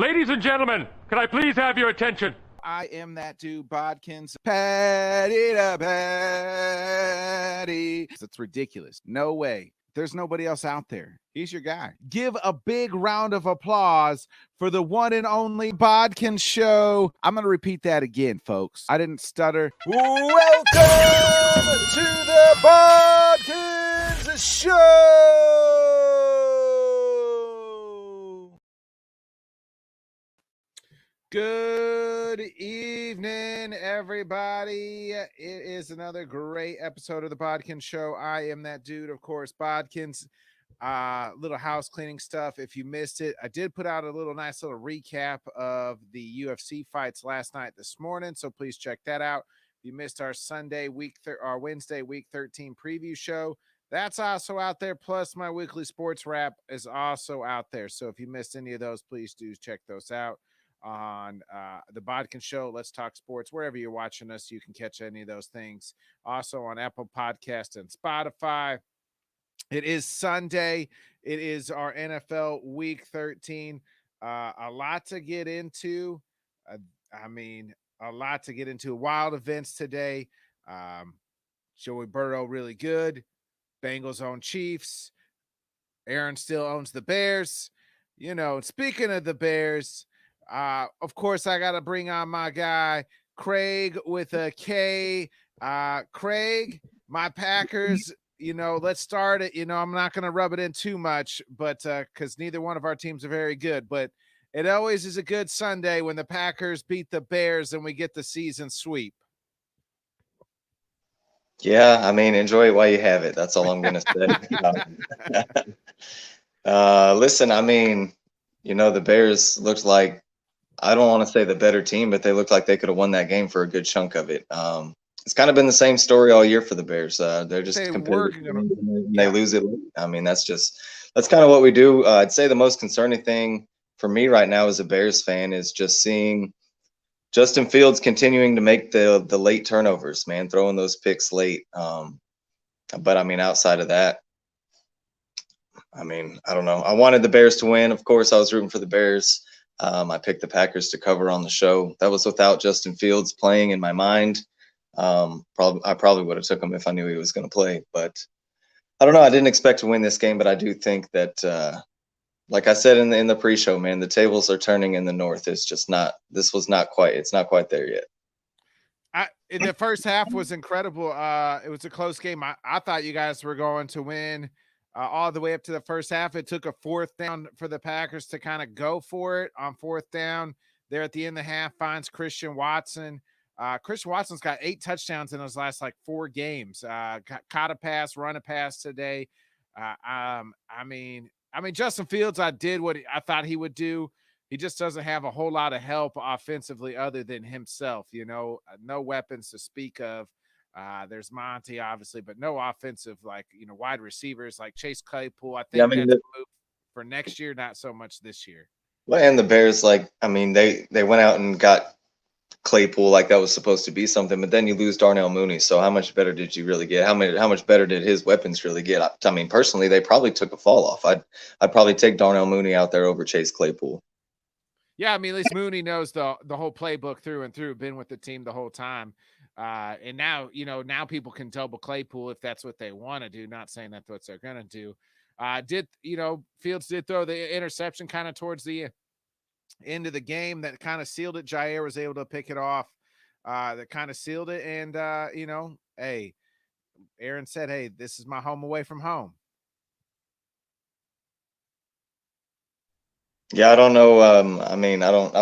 Ladies and gentlemen, can I please have your attention? I am that dude, Bodkins. Patty to patty. It's ridiculous. No way. There's nobody else out there. He's your guy. Give a big round of applause for the one and only BodkinShow. I'm going to repeat that again, folks. I didn't stutter. Welcome to the Bodkins Show. Good evening, everybody. It is another great episode of the Bodkin Show. I am that dude, of course, Bodkins. Little house cleaning stuff. If you missed it, I did put out a nice little recap of the UFC fights last night, this morning, so please check that out. If you missed our Wednesday week 13 preview show, that's also out there. Plus, my weekly sports wrap is also out there. So if you missed any of those, please do check those out on the Bodkin Show. Let's talk sports. Wherever you're watching us, you can catch any of those things. Also on Apple Podcast and Spotify. It is Sunday. It is our NFL Week 13. A lot to get into. A lot to get into. Wild events today. Joey Burrow really good. Bengals own Chiefs. Aaron still owns the Bears. You know, speaking of the Bears, of course, I got to bring on my guy, Craig with a K. Craig, my Packers, let's start it. I'm not going to rub it in too much, but because neither one of our teams are very good. But it always is a good Sunday when the Packers beat the Bears and we get the season sweep. Yeah, enjoy it while you have it. That's all I'm going to say. Listen, the Bears looked like, I don't want to say the better team, but they looked like they could have won that game for a good chunk of it. It's kind of been the same story all year for the Bears. They're just competitive. They lose it. That's kind of what we do. I'd say the most concerning thing for me right now as a Bears fan is just seeing Justin Fields continuing to make the late turnovers, man, throwing those picks late. But outside of that, I don't know. I wanted the Bears to win. Of course, I was rooting for the Bears. I picked the Packers to cover on the show. That was without Justin Fields playing in my mind. I probably would have took him if I knew he was going to play. But I don't know. I didn't expect to win this game, but I do think that, like I said in the pre-show, man, the tables are turning in the North. It's not quite there yet. The first half was incredible. It was a close game. I thought you guys were going to win all the way up to the first half. It took a fourth down for the Packers to kind of go for it on fourth down. There at the end of the half finds Christian Watson. Christian Watson's got 8 touchdowns in his last 4 games. Caught a pass, run a pass today. Justin Fields, I did what I thought he would do. He just doesn't have a whole lot of help offensively other than himself. No weapons to speak of. There's Monty, obviously, but no offensive, wide receivers like Chase Claypool. I think that's a move for next year, not so much this year. Well, and the Bears, they went out and got Claypool like that was supposed to be something, but then you lose Darnell Mooney. So how much better did you really get? How much better did his weapons really get? Personally, they probably took a fall off. I'd probably take Darnell Mooney out there over Chase Claypool. Yeah, at least Mooney knows the whole playbook through and through, been with the team the whole time. And now people can double Claypool if that's what they want to do. Not saying that's what they're going to do. Fields did throw the interception kind of towards the end of the game that kind of sealed it. Jair was able to pick it off. That kind of sealed it. And, hey, Aaron said, hey, this is my home away from home. Yeah, I don't know. I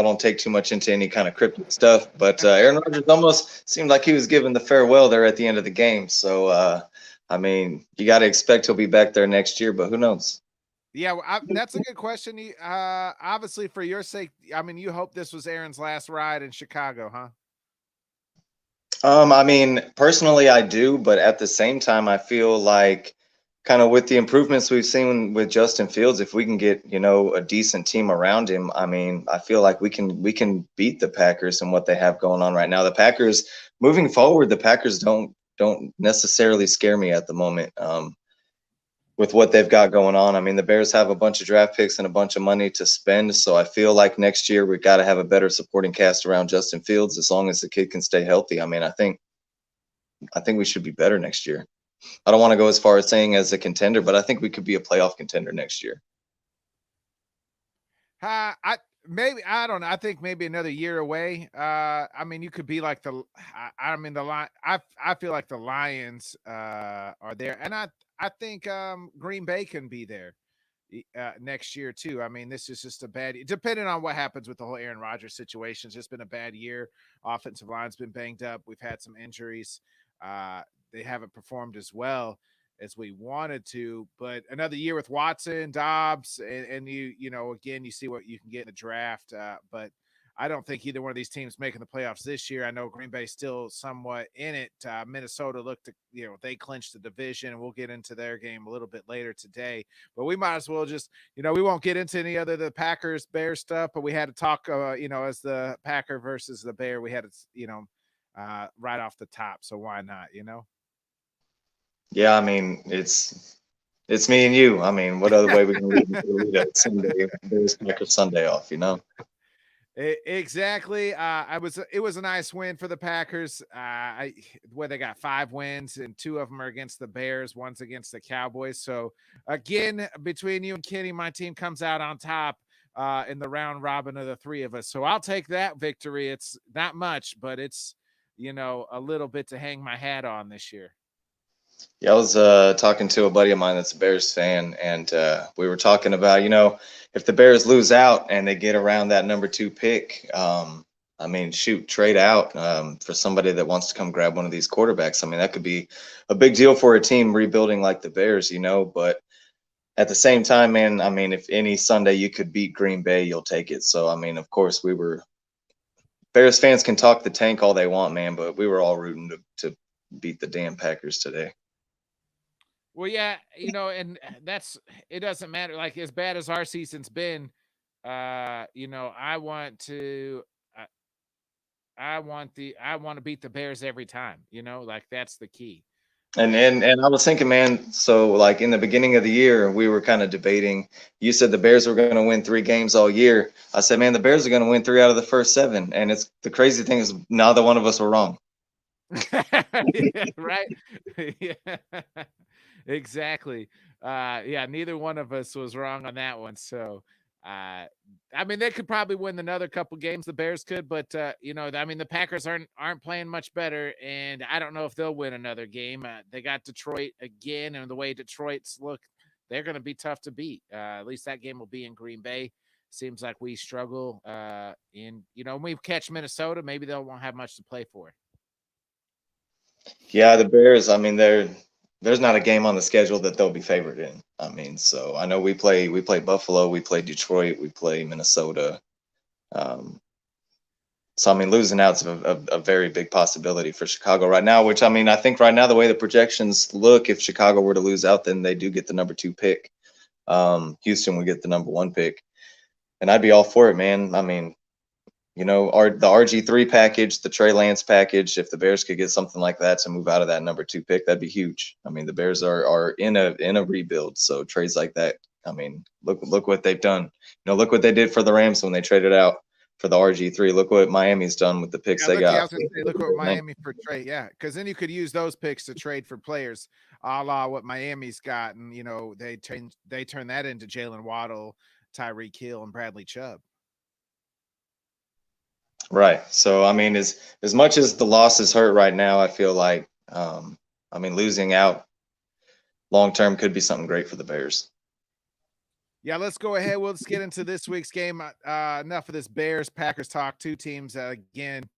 don't take too much into any kind of cryptic stuff, but Aaron Rodgers almost seemed like he was giving the farewell there at the end of the game. So, you got to expect he'll be back there next year, but who knows? Yeah, that's a good question. Obviously, for your sake, you hope this was Aaron's last ride in Chicago, huh? Personally, I do, but at the same time, I feel like kind of with the improvements we've seen with Justin Fields, if we can get, a decent team around him, I feel like we can beat the Packers and what they have going on right now. The Packers, moving forward, don't necessarily scare me at the moment. with what they've got going on. I mean, the Bears have a bunch of draft picks and a bunch of money to spend. So I feel like next year we've got to have a better supporting cast around Justin Fields as long as the kid can stay healthy. I mean, I think we should be better next year. I don't want to go as far as saying as a contender, but I think we could be a playoff contender next year. I don't know. I think maybe another year away. I mean, you could be like the line. I feel like the Lions are there, and I think Green Bay can be there next year too. I mean, this is just a bad, depending on what happens with the whole Aaron Rodgers situation. It's just been a bad year. Offensive line's been banged up. We've had some injuries. They haven't performed as well as we wanted to, but another year with Watson, Dobbs, and you know, again, you see what you can get in the draft. But I don't think either one of these teams making the playoffs this year. I know Green Bay's still somewhat in it. Minnesota looked to, you know, they clinched the division, and we'll get into their game a little bit later today. But we might as well just, you know, we won't get into any other the Packers Bear stuff, but we had to talk, you know, as the Packer versus the Bear, we had to, you know, right off the top. So why not, you know? Yeah, I mean, it's me and you. I mean, what other way we can lead a Sunday, Bears Packers Sunday off, you know? Exactly. It was a nice win for the Packers. Where they got 5 wins, and 2 of them are against the Bears, one's against the Cowboys. So again, between you and Kenny, my team comes out on top in the round robin of the 3 of us. So I'll take that victory. It's not much, but it's, you know, a little bit to hang my hat on this year. Yeah, I was talking to a buddy of mine that's a Bears fan, and we were talking about, you know, if the Bears lose out and they get around that number 2 pick, I mean, shoot, trade out for somebody that wants to come grab one of these quarterbacks. I mean, that could be a big deal for a team rebuilding like the Bears, you know. But at the same time, man, I mean, if any Sunday you could beat Green Bay, you'll take it. So, I mean, of course, Bears fans can talk the tank all they want, man, but we were all rooting to beat the damn Packers today. Well, yeah, you know, and it doesn't matter. Like, as bad as our season's been, you know, I want to beat the Bears every time, you know, like that's the key. And I was thinking, man, so like in the beginning of the year, we were kind of debating. You said the Bears were going to win 3 games all year. I said, man, the Bears are going to win 3 out of the first 7. And it's the crazy thing is neither one of us were wrong. Yeah, right. Yeah. Exactly. Yeah, neither one of us was wrong on that one. So, I mean, they could probably win another couple games. The Bears could, but you know, I mean, the Packers aren't playing much better, and I don't know if they'll win another game. They got Detroit again, and the way Detroit's look, they're going to be tough to beat. At least that game will be in Green Bay. Seems like we struggle. You know, when we catch Minnesota, maybe they won't have much to play for. Yeah, the Bears. I mean, there's not a game on the schedule that they'll be favored in. I mean, so I know we play Buffalo, we play Detroit, we play Minnesota. So I mean, losing out's a very big possibility for Chicago right now. Which I mean, I think right now the way the projections look, if Chicago were to lose out, then they do get the number 2 pick. Houston would get the number 1 pick, and I'd be all for it, man. I mean, you know, the RG3 package, the Trey Lance package, if the Bears could get something like that to move out of that number 2 pick, that'd be huge. I mean, the Bears are in a rebuild, so trades like that. I mean, look what they've done. You know, look what they did for the Rams when they traded out for the RG3. Look what Miami's done with the picks they got. Yeah, I was gonna say, look what Miami for trade. Yeah, because then you could use those picks to trade for players, a la what Miami's gotten. You know, they turn that into Jalen Waddle, Tyreek Hill, and Bradley Chubb. Right. So I mean, as much as the losses hurt right now, I feel like I mean, losing out long term could be something great for the Bears. Yeah, let's go ahead. Let's get into this week's game. Enough of this Bears Packers talk. 2 teams again,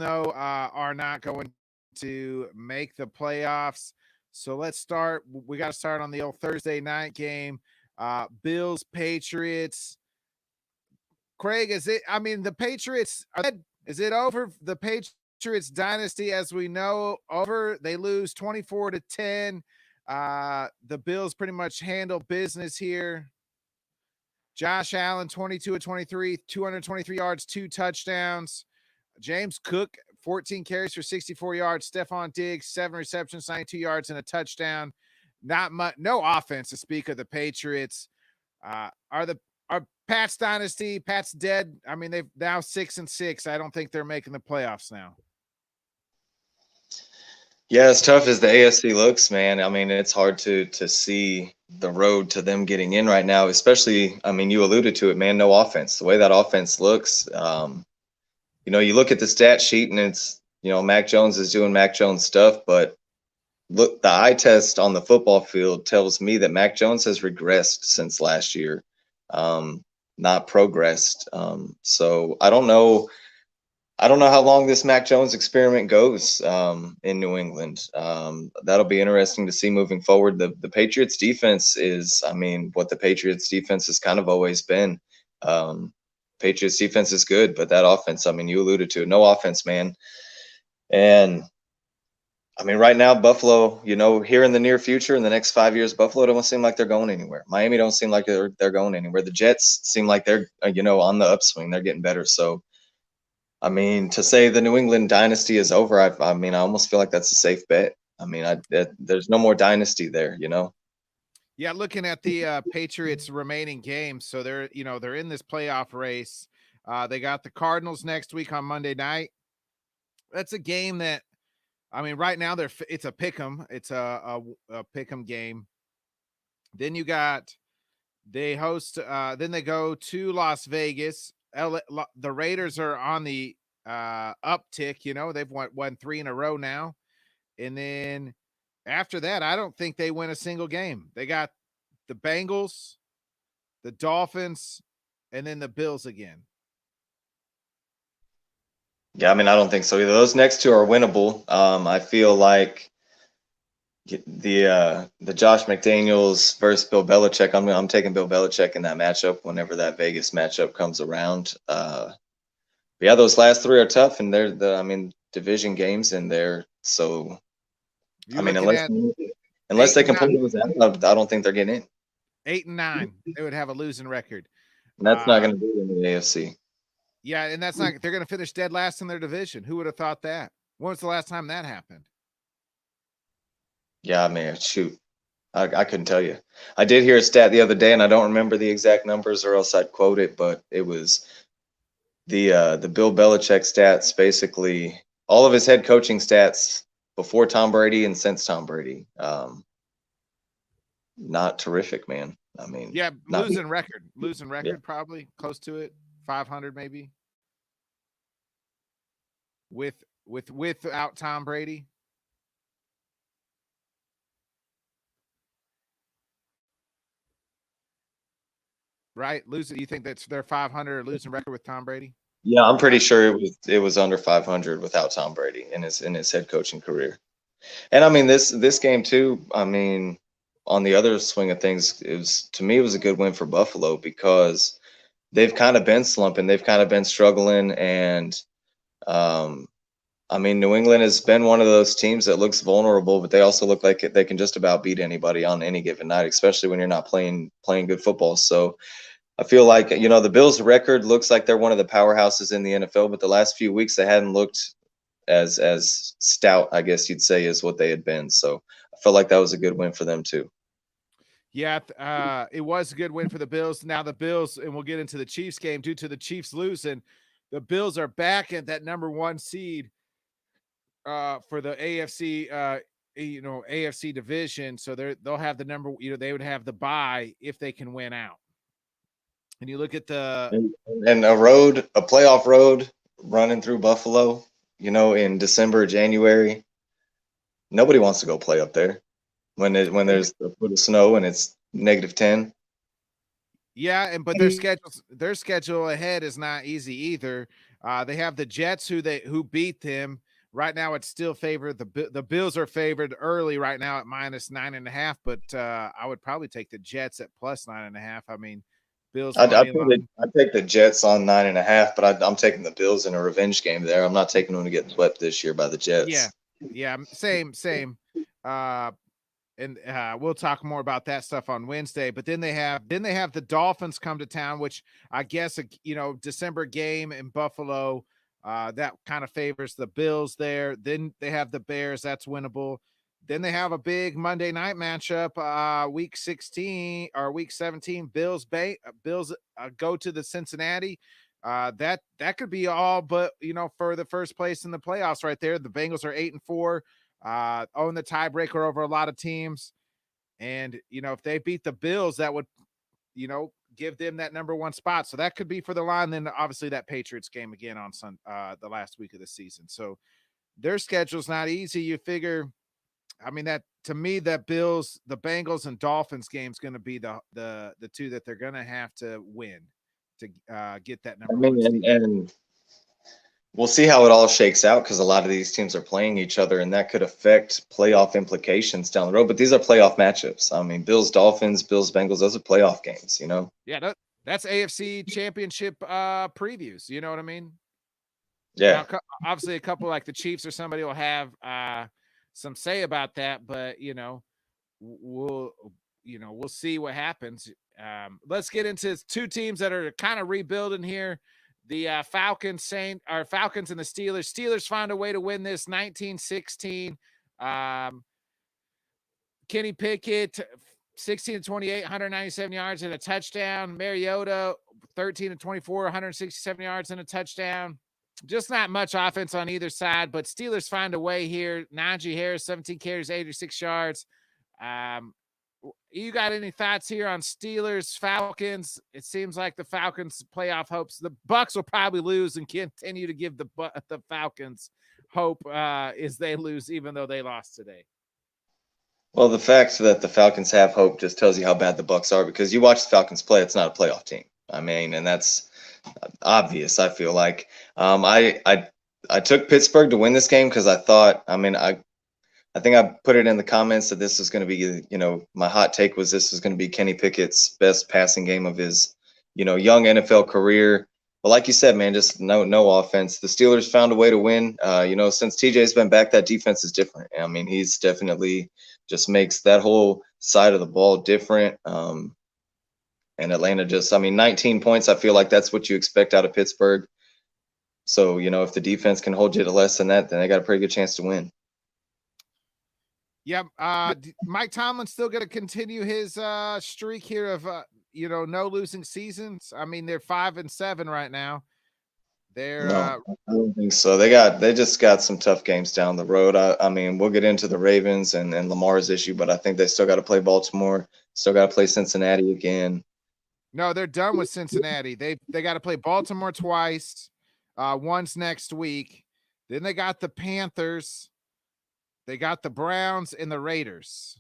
are not going to make the playoffs. So let's start. We got to start on the old Thursday night game. Bills Patriots. Craig, is it? I mean, the Patriots is it over? The Patriots dynasty, as we know, over. They lose 24-10. The Bills pretty much handle business here. Josh Allen, 22-23, 223 yards, 2 touchdowns. James Cook, 14 carries for 64 yards. Stephon Diggs, 7 receptions, 92 yards, and a touchdown. not much, no offense to speak of the Patriots. Are Pat's dynasty? Pat's dead. I mean, they've now 6-6. I don't think they're making the playoffs now. Yeah, as tough as the AFC looks, man. I mean, it's hard to see the road to them getting in right now, especially, I mean, you alluded to it, man, no offense. The way that offense looks, you look at the stat sheet and it's, Mac Jones is doing Mac Jones stuff, but look, the eye test on the football field tells me that Mac Jones has regressed since last year, not progressed. So I don't know. I don't know how long this Mac Jones experiment goes in New England. That'll be interesting to see moving forward. The Patriots defense is, I mean, what the Patriots defense has kind of always been. Patriots defense is good, but that offense, I mean, you alluded to it, no offense, man. And I mean, right now, Buffalo, here in the near future, in the next 5 years, Buffalo don't seem like they're going anywhere. Miami don't seem like they're going anywhere. The Jets seem like they're, on the upswing. They're getting better. So, I mean, to say the New England dynasty is over, I mean, I almost feel like that's a safe bet. I mean, there's no more dynasty there, Yeah, looking at the Patriots' remaining games, so they're in this playoff race. They got the Cardinals next week on Monday night. That's a game that, I mean, right now it's a pick'em. It's a pick'em game. Then they host. Then they go to Las Vegas. The Raiders are on the uptick. They've won 3 in a row now, and then after that, I don't think they win a single game. They got the Bengals, the Dolphins, and then the Bills again. Yeah, I mean, I don't think so either. Those next two are winnable. I feel like the Josh McDaniels versus Bill Belichick. I'm taking Bill Belichick in that matchup whenever that Vegas matchup comes around. Yeah, those last 3 are tough, and they're division games in there. So, I mean, unless they completely lose out, I don't think they're getting in. 8-9, they would have a losing record. And that's not going to be in the AFC. Yeah, and that's not. They're going to finish dead last in their division. Who would have thought that? When was the last time that happened? Yeah, man, shoot. I couldn't tell you. I did hear a stat the other day, and I don't remember the exact numbers, or else I'd quote it. But it was the Bill Belichick stats, basically all of his head coaching stats before Tom Brady and since Tom Brady. Not terrific, man. I mean, yeah, losing record, yeah. probably close to it, 500 maybe. Without Tom Brady. Right? You think that's their 500 losing record with Tom Brady? Yeah, I'm pretty sure it was under 500 without Tom Brady in his head coaching career. And I mean, this game too, I mean, on the other swing of things, to me it was a good win for Buffalo because they've kind of been slumping, they've kind of been struggling, and I mean, New England has been one of those teams that looks vulnerable, but they also look like they can just about beat anybody on any given night, especially when you're not playing good football. So I feel like, the Bills' record looks like they're one of the powerhouses in the NFL, but the last few weeks they hadn't looked as stout, I guess you'd say, as what they had been. So I felt like that was a good win for them too. Yeah, it was a good win for the Bills. Now the Bills, and we'll get into the Chiefs game, due to the Chiefs losing, the Bills are back at that number 1 seed for the AFC AFC division. So they'll have the number, they would have the bye if they can win out. And you look at and a playoff road running through Buffalo, in December, January. Nobody wants to go play up there when there's a foot of snow and it's -10. Yeah, but their schedule ahead is not easy either. They have the Jets who beat them. Right now, it's still favored. The Bills are favored early right now at -9.5, but I would probably take the Jets at +9.5. I mean, Bills. I'd take the Jets on 9.5, but I'm taking the Bills in a revenge game there. I'm not taking them to get swept this year by the Jets. Yeah, same. And we'll talk more about that stuff on Wednesday. But then they have the Dolphins come to town, which I guess December game in Buffalo, that kind of favors the Bills there. Then they have the Bears, that's winnable. then they have a big Monday night matchup, week 16 or week 17. Bills go to the Cincinnati. That could be all, but for the first place in the playoffs right there. The Bengals are 8-4, own the tiebreaker over a lot of teams, and if they beat the Bills, that would give them that number one spot. So that could be for the line. Then obviously that Patriots game again on the last week of the season. So their schedule's not easy. You figure. I mean, that to me, that the Bengals and Dolphins game is going to be the two that they're going to have to win to get that number one seed. And we'll see how it all shakes out because a lot of these teams are playing each other, and that could affect playoff implications down the road. But these are playoff matchups. I mean, Bills, Dolphins, Bills, Bengals, those are playoff games, Yeah, that's AFC Championship previews. You know what I mean? Yeah. Now, obviously, a couple like the Chiefs or somebody will have some say about that, but we'll see what happens. Let's get into two teams that are kind of rebuilding here. The Falcons and the Steelers. Steelers find a way to win this 19-16. Kenny Pickett, 16-28, 197 yards and a touchdown. Mariota, 13-24, 167 yards and a touchdown. Just not much offense on either side, but Steelers find a way here. Najee Harris, 17 carries, 86 yards. You got any thoughts here on Steelers, Falcons? It seems like the Falcons' playoff hopes. The Bucs will probably lose and continue to give the Falcons hope as they lose, even though they lost today. Well, the fact that the Falcons have hope just tells you how bad the Bucs are, because you watch the Falcons play, it's not a playoff team. I mean, and that's obvious. I feel like I took Pittsburgh to win this game because I thought. I mean, I think I put it in the comments that this was going to be, my hot take was this was going to be Kenny Pickett's best passing game of his, young NFL career. But like you said, man, just no offense. The Steelers found a way to win. Since TJ's been back, that defense is different. I mean, he's definitely just makes that whole side of the ball different. And Atlanta 19 points, I feel like that's what you expect out of Pittsburgh. So, if the defense can hold you to less than that, then they got a pretty good chance to win. Yeah. Mike Tomlin's still going to continue his streak here of, no losing seasons. I mean, they're 5-7 right now. They're I don't think so. They just got some tough games down the road. I mean, we'll get into the Ravens and Lamar's issue, but I think they still got to play Baltimore, still got to play Cincinnati again. No, they're done with Cincinnati. They got to play Baltimore twice. Once next week. Then they got the Panthers. They got the Browns and the Raiders.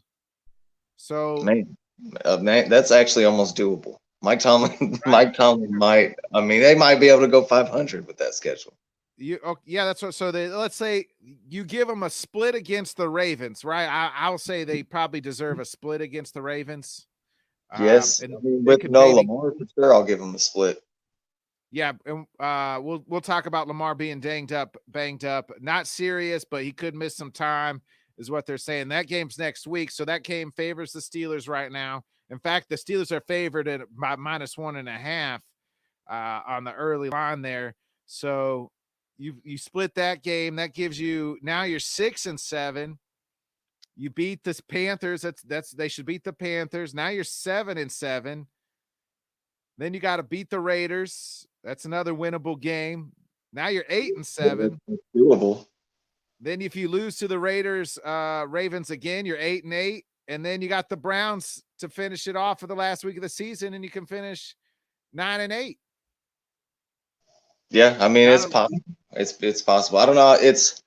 So man, that's actually almost doable. Mike Tomlin might. I mean, they might be able to go 500 with that schedule. That's what. So let's say you give them a split against the Ravens, right? I'll say they probably deserve a split against the Ravens. Yes, and with Lamar for sure, I'll give them a split. Yeah, and we'll talk about Lamar being banged up. Not serious, but he could miss some time, is what they're saying. That game's next week, so that game favors the Steelers right now. In fact, the Steelers are favored at by -1.5 on the early line there. So you split that game. That gives you now you're 6-7. You beat the Panthers. That's they should beat the Panthers. Now you're 7-7. Then you got to beat the Raiders. That's another winnable game. Now you're 8-7. Doable. Then if you lose to the Ravens again, you're 8-8. And then you got the Browns to finish it off for the last week of the season, and you can finish 9-8. Yeah, I mean, it's possible. It's possible. I don't know. It's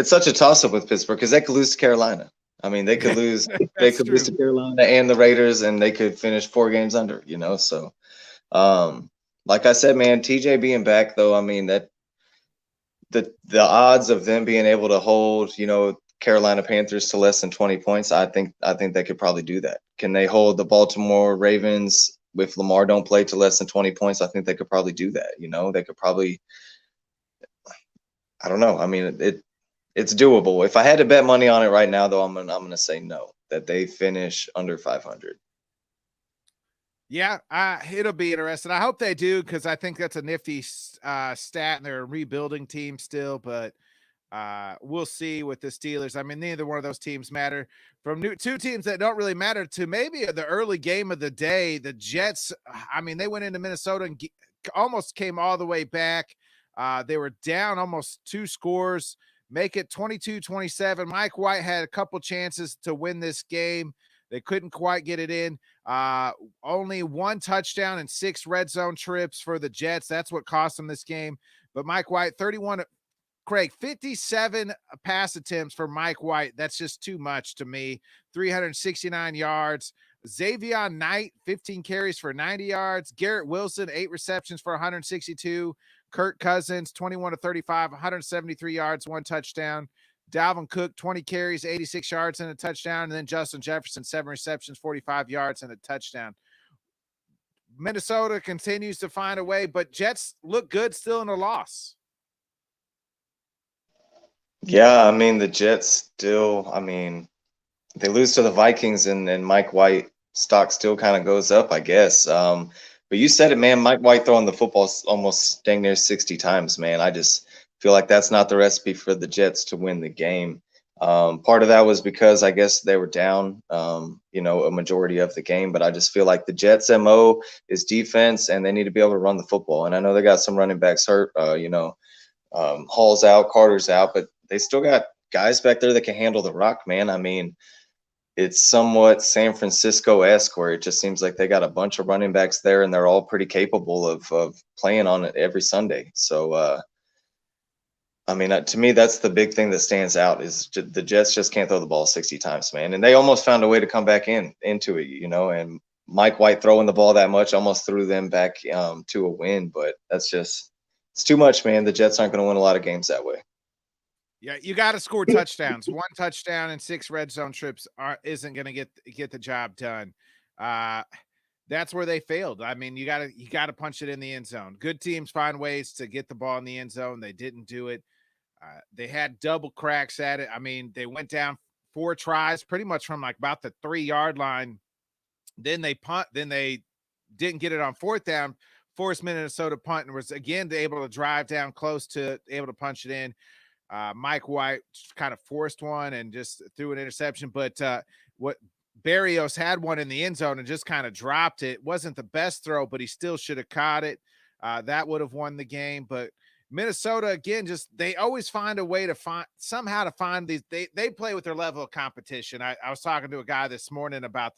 such a toss-up with Pittsburgh because they could lose to Carolina. I mean, they could lose. They could lose to Carolina and the Raiders, and they could finish 4 games under. So. Like I said, man, TJ being back though, I mean that the odds of them being able to hold, Carolina Panthers to less than 20 points, I think they could probably do that. Can they hold the Baltimore Ravens if Lamar don't play to less than 20 points? I think they could probably do that. They could probably. I don't know. I mean, it's doable. If I had to bet money on it right now, though, I'm gonna say no, that they finish under 500. Yeah, it'll be interesting. I hope they do because I think that's a nifty stat, and they're a rebuilding team still. But We'll see with the Steelers. I mean, neither one of those teams matter. From two teams that don't really matter to maybe the early game of the day, the Jets. I mean, they went into Minnesota and almost came all the way back. They were down almost 2 scores, make it 22-27. Mike White had a couple chances to win this game. They couldn't quite get it in. Only 1 touchdown and 6 red zone trips for the Jets. That's what cost them this game. But Mike White, 57 pass attempts for Mike White. That's just too much to me. 369 yards. Xavier Knight, 15 carries for 90 yards. Garrett Wilson, 8 receptions for 162. Kirk Cousins, 21-35, 173 yards, 1 touchdown. Dalvin Cook, 20 carries, 86 yards, and a touchdown. And then Justin Jefferson, 7 receptions, 45 yards, and a touchdown. Minnesota continues to find a way, but Jets look good still in a loss. Yeah, I mean, the Jets still, I mean, they lose to the Vikings and Mike White stock still kind of goes up, I guess. But you said it, man, Mike White throwing the football almost dang near 60 times, man. I just feel like that's not the recipe for the Jets to win the game. Part of that was because I guess they were down, a majority of the game, but I just feel like the Jets' MO is defense and they need to be able to run the football. And I know they got some running backs hurt, Hall's out, Carter's out, but they still got guys back there that can handle the rock, man. I mean, it's somewhat San Francisco-esque where it just seems like they got a bunch of running backs there and they're all pretty capable of playing on it every Sunday. So, I mean, to me, that's the big thing that stands out is the Jets just can't throw the ball 60 times, man. And they almost found a way to come back into it, and Mike White throwing the ball that much almost threw them back to a win. But it's too much, man. The Jets aren't going to win a lot of games that way. Yeah, you got to score touchdowns. 1 touchdown and 6 red zone trips isn't going to get the job done. That's where they failed. I mean, you got to punch it in the end zone. Good teams find ways to get the ball in the end zone. They didn't do it. They had double cracks at it. I mean, they went down 4 tries pretty much from like about the 3-yard line. Then they punt. Then they didn't get it on 4th down. Forced Minnesota punt and was again able to drive down close to able to punch it in. Mike White kind of forced one and just threw an interception, but what Barrios had one in the end zone and just kind of dropped it. Wasn't the best throw, but he still should have caught it. That would have won the game. But Minnesota, again, just they always find a way to find these. They play with their level of competition. I was talking to a guy this morning about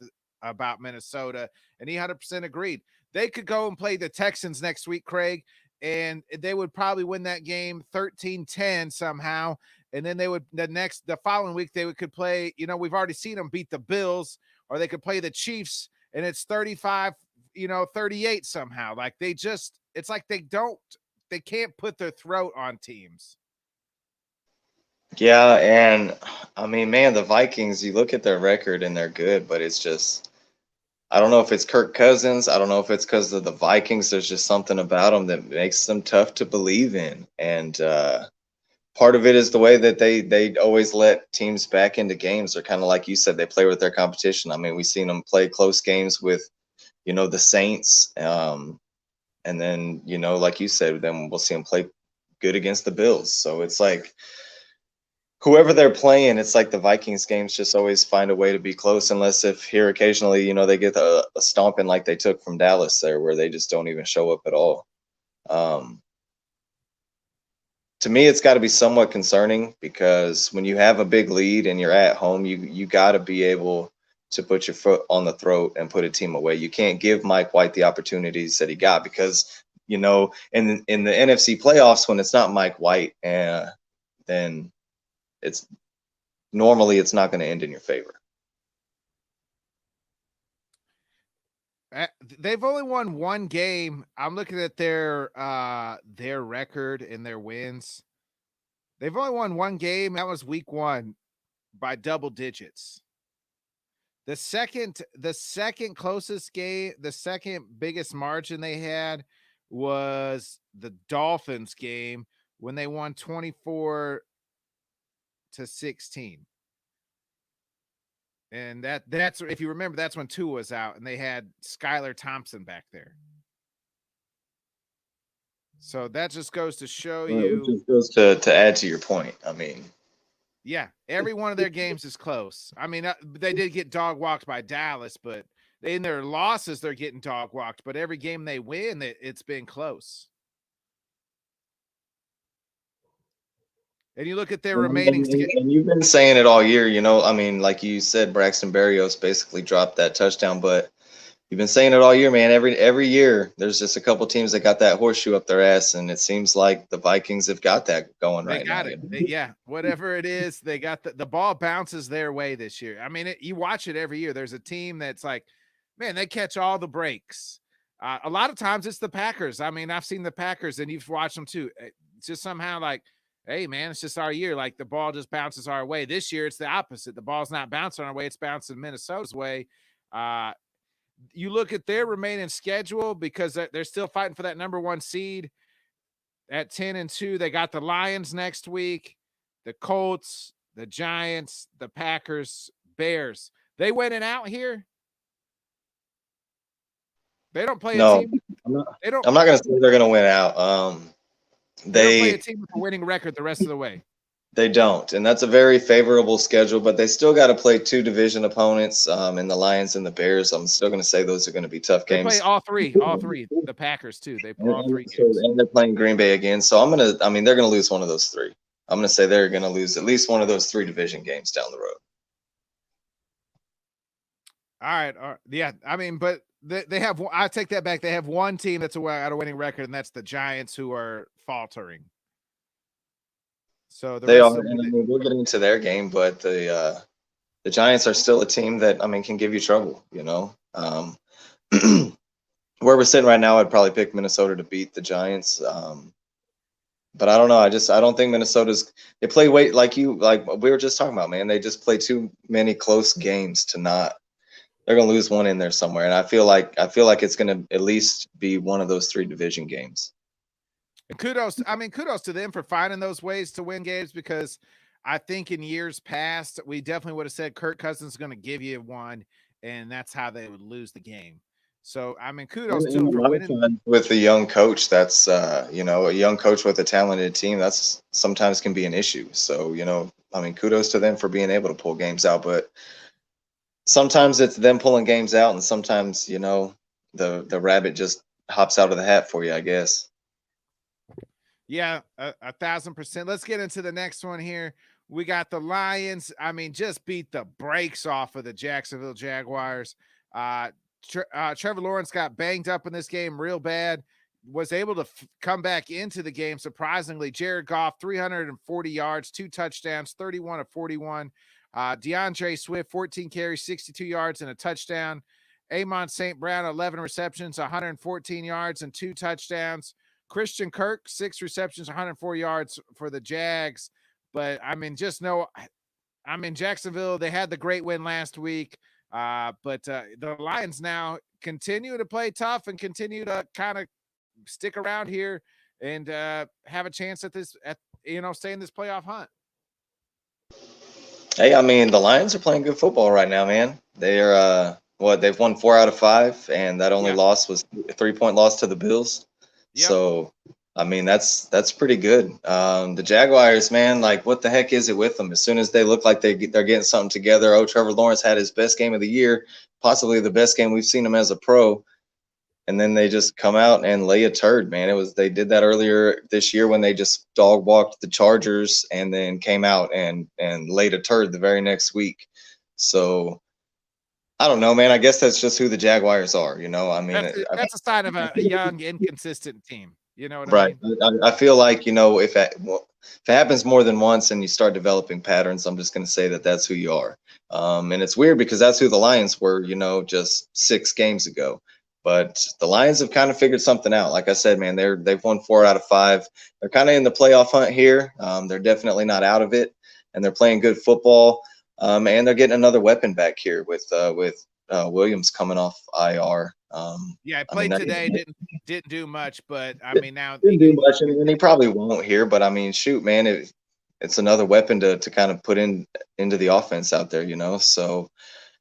Minnesota, and he 100% agreed. They could go and play the Texans next week, Craig, and they would probably win that game 13-10 somehow. And then they would the following week they could play, we've already seen them beat the Bills, or they could play the Chiefs and it's 35-38 somehow. Like it's like they can't put their throat on teams. Yeah, and I mean, man, the Vikings, you look at their record and they're good, but it's just I don't know if it's Kirk Cousins. I don't know if it's because of the Vikings. There's just something about them that makes them tough to believe in. And part of it is the way that they always let teams back into games. They're kind of like you said, they play with their competition. I mean, we've seen them play close games with, the Saints. And then, like you said, then we'll see them play good against the Bills. So it's like, whoever they're playing, it's like the Vikings games just always find a way to be close, unless if here occasionally, they get a stomping like they took from Dallas there, where they just don't even show up at all. To me, it's got to be somewhat concerning because when you have a big lead and you're at home, you got to be able to put your foot on the throat and put a team away. You can't give Mike White the opportunities that he got because, in the NFC playoffs, when it's not Mike White, then it's not going to end in your favor. They've only won 1 game. I'm looking at their record and their wins. They've only won 1 game. That was week 1 by double digits. The second closest game, the second biggest margin they had was the Dolphins game when they won 24-16. And that's if you remember, that's when Tua was out and they had Skylar Thompson back there. So that just goes to show Well, it you. just goes to add to your point. I mean, Yeah, every one of their games is close. I mean, they did get dog walked by Dallas, but in their losses, they're getting dog walked. But every game they win, it's been close. And you look at their remaining. And you've been saying it all year, you know. I mean, like you said, Braxton Berrios basically dropped that touchdown, but you've been saying it all year, man. Every year, there's just a couple teams that got that horseshoe up their ass, and it seems like the Vikings have got that going They right got now. it. Yeah, whatever it is, they got the ball bounces their way this year. I mean, you watch it every year. There's a team that's like, man, they catch all the breaks. A lot of times it's the Packers. I mean, I've seen the Packers, and you've watched them too. It's just somehow like, hey, man, it's just our year. Like the ball just bounces our way. This year, it's the opposite. The ball's not bouncing our way. It's bouncing Minnesota's way. You look at their remaining schedule because they're still fighting for that number 1 seed. At 10-2, they got the Lions next week, the Colts, the Giants, the Packers, Bears. They winning out here. They don't play a team. I'm not going to say they're going to win out. They don't play a team with a winning record the rest of the way. They don't, and that's a very favorable schedule. But they still got to play 2 division opponents, in the Lions and the Bears. I'm still going to say those are going to be tough games. They play all three. The Packers too. They play all 3 games. And they're playing Green Bay again. So they're going to lose one of those 3. I'm going to say they're going to lose at least one of those 3 division games down the road. All right. Yeah. I mean, but they have. I take that back. They have one team that's got a winning record, and that's the Giants, who are faltering. So we'll get into their game, but the Giants are still a team that can give you trouble. You know, where we're sitting right now, I'd probably pick Minnesota to beat the Giants. But I don't know. I don't think they play like we were just talking about, man. They just play too many close games to not. They're gonna lose one in there somewhere, and I feel like it's gonna at least be one of those 3 division games. Kudos to them for finding those ways to win games, because I think in years past we definitely would have said Kirk Cousins is going to give you one, and that's how they would lose the game. So kudos to them for winning. With a young coach, that's a young coach with a talented team, that's sometimes can be an issue. So kudos to them for being able to pull games out, but sometimes it's them pulling games out, and sometimes the rabbit just hops out of the hat for you, I guess. Yeah, 1,000%. Let's get into the next one here. We got the Lions. Just beat the brakes off of the Jacksonville Jaguars. Trevor Lawrence got banged up in this game real bad. Was able to come back into the game, surprisingly. Jared Goff, 340 yards, 2 touchdowns, 31 of 41. DeAndre Swift, 14 carries, 62 yards, and a touchdown. Amon St. Brown, 11 receptions, 114 yards, and 2 touchdowns. Christian Kirk, 6 receptions, 104 yards for the Jags. But Jacksonville, they had the great win last week. But the Lions now continue to play tough and continue to kind of stick around here and have a chance at this, stay in this playoff hunt. Hey, the Lions are playing good football right now, man. They're they've won 4 out of 5, and that only loss was a 3-point loss to the Bills. Yep. So, that's pretty good. The Jaguars, man, what the heck is it with them? As soon as they look like they're getting something together, Trevor Lawrence had his best game of the year, possibly the best game we've seen him as a pro, and then they just come out and lay a turd, man. They did that earlier this year when they just dog walked the Chargers, and then came out and laid a turd the very next week. So, I don't know, man. I guess that's just who the Jaguars are, That's a sign of a young, inconsistent team. You know what I mean? Right. I feel like, if it happens more than once and you start developing patterns, I'm just going to say that that's who you are. And it's weird because that's who the Lions were, just 6 games ago. But the Lions have kind of figured something out. Like I said, man, they've won 4 out of 5. They're kind of in the playoff hunt here. They're definitely not out of it, and they're playing good football. And they're getting another weapon back here with Williams coming off IR. I played today. Didn't do much, but now didn't do much, and he probably won't here. But shoot, man, it's another weapon to kind of put into the offense out there, So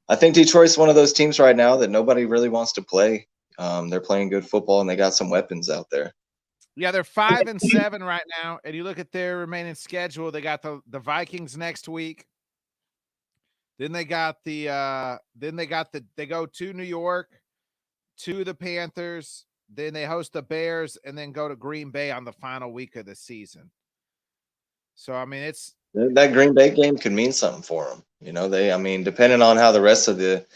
I think Detroit's one of those teams right now that nobody really wants to play. They're playing good football, and they got some weapons out there. Yeah, they're 5-7 right now. And you look at their remaining schedule, they got the Vikings next week. Then they go to New York, to the Panthers, then they host the Bears, and then go to Green Bay on the final week of the season. So I mean, it's That Green Bay game could mean something for them. I mean, depending on how the rest of the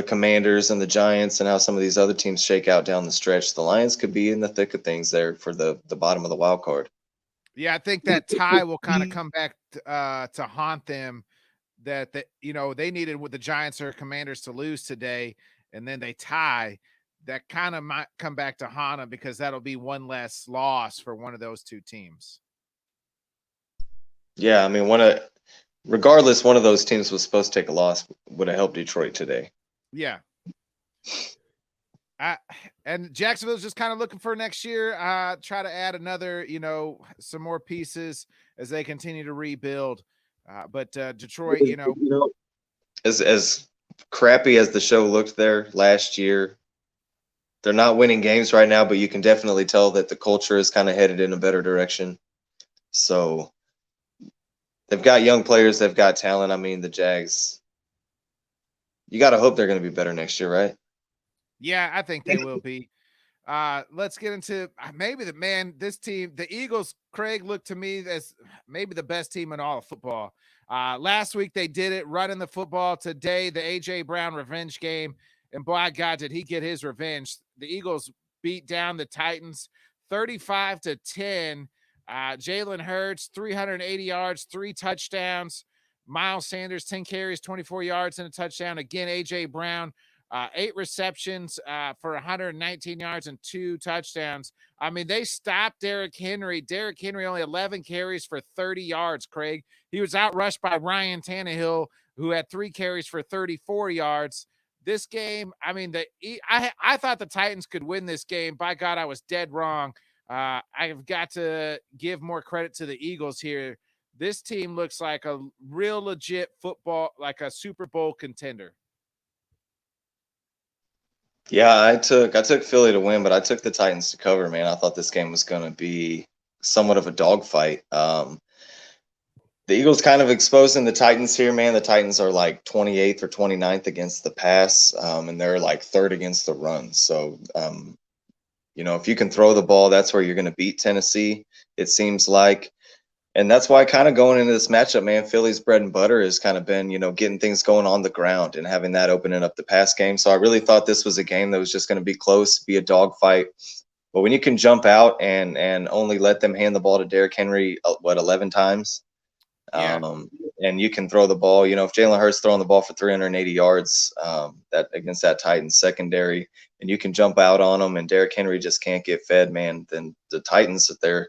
Commanders and the Giants and how some of these other teams shake out down the stretch, the Lions could be in the thick of things there for the bottom of the wild card. Yeah, I think that tie will kind of come back to haunt them. That they needed with the Giants or Commanders to lose today, and then they tie. That kind of might come back to haunt them because that'll be one less loss for one of those two teams. Yeah, I mean, regardless, one of those teams was supposed to take a loss. Would have helped Detroit today. Yeah. And Jacksonville's just kind of looking for next year. Try to add another, some more pieces as they continue to rebuild. But Detroit, as crappy as the show looked there last year, they're not winning games right now, but you can definitely tell that the culture is kind of headed in a better direction. So they've got young players, they've got talent. I mean, the Jags, you got to hope they're going to be better next year, right? Yeah, I think they will be. Let's get into maybe this team, the Eagles, Craig, looked to me as maybe the best team in all of football. Last week they did it running the football. Today, the A.J. Brown revenge game. And by God, did he get his revenge. The Eagles beat down the Titans 35-10. Jalen Hurts, 380 yards, 3 touchdowns. Miles Sanders, 10 carries, 24 yards, and a touchdown. Again, A.J. Brown, 8 receptions for 119 yards and 2 touchdowns. I mean, they stopped Derrick Henry. Derrick Henry only 11 carries for 30 yards, Craig. He was outrushed by Ryan Tannehill, who had 3 carries for 34 yards. This game, I mean, I thought the Titans could win this game. By God, I was dead wrong. I've got to give more credit to the Eagles here. This team looks like a real legit football, like a Super Bowl contender. Yeah, I took Philly to win, but I took the Titans to cover, man. I thought this game was going to be somewhat of a dogfight. The Eagles kind of exposing the Titans here, man. The Titans are like 28th or 29th against the pass, and they're like 3rd against the run. So, if you can throw the ball, that's where you're going to beat Tennessee, it seems like. And that's why kind of going into this matchup, man, Philly's bread and butter has kind of been, getting things going on the ground and having that opening up the pass game. So I really thought this was a game that was just going to be close, be a dogfight. But when you can jump out and only let them hand the ball to Derrick Henry, 11 times? Yeah. And you can throw the ball, if Jalen Hurts throwing the ball for 380 yards that against that Titans secondary, and you can jump out on them and Derrick Henry just can't get fed, man, then the Titans, they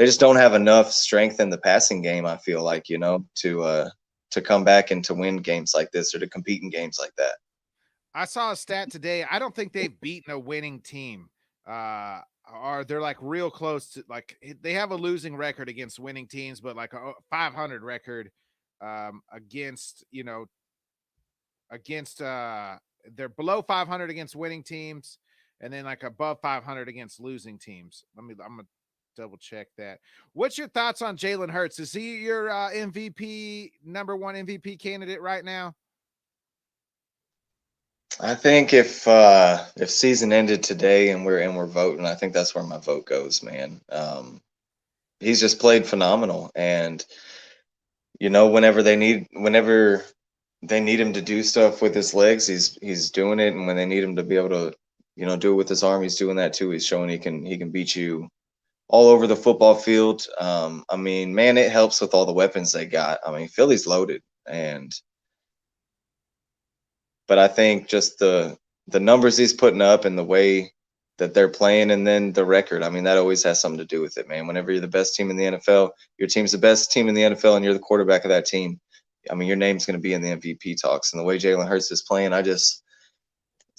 just don't have enough strength in the passing game, I feel like, to come back and to win games like this or to compete in games like that. I saw a stat today. I don't think they've beaten a winning team. Or they're like real close to, like, they have a losing record against winning teams, but like a 500 record against they're below 500 against winning teams, and then like above 500 against losing teams. I'm gonna double check that. What's your thoughts on Jalen Hurts? Is he your MVP, number 1 MVP candidate right now? I think if season ended today and we're voting, I think that's where my vote goes, man. He's just played phenomenal, and whenever they need him to do stuff with his legs, he's doing it, and when they need him to be able to do it with his arm, he's doing that too. He's showing he can beat you all over the football field. I mean, man, it helps with all the weapons they got. I mean, Philly's loaded, but I think just the numbers he's putting up and the way that they're playing, and then the record, I mean, that always has something to do with it, man. Whenever you're the best team in the NFL, your team's the best team in the NFL, and you're the quarterback of that team, I mean, your name's going to be in the MVP talks. And the way Jalen Hurts is playing, it's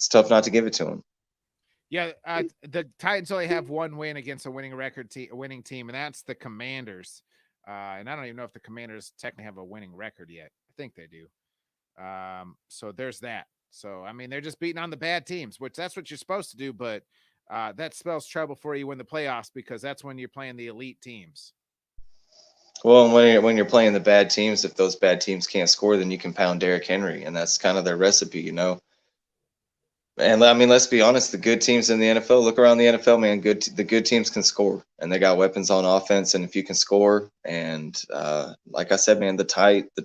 tough not to give it to him. Yeah, the Titans only have 1 win against a winning team, and that's the Commanders. And I don't even know if the Commanders technically have a winning record yet. I think they do. So there's that. So, I mean, they're just beating on the bad teams, which that's what you're supposed to do. But that spells trouble for you in the playoffs because that's when you're playing the elite teams. Well, when you're playing the bad teams, if those bad teams can't score, then you can pound Derrick Henry, and that's kind of their recipe, you know. And I mean, let's be honest, the good teams in the NFL, look around the NFL, man, the good teams can score, and they got weapons on offense. And if you can score, and like I said, man, the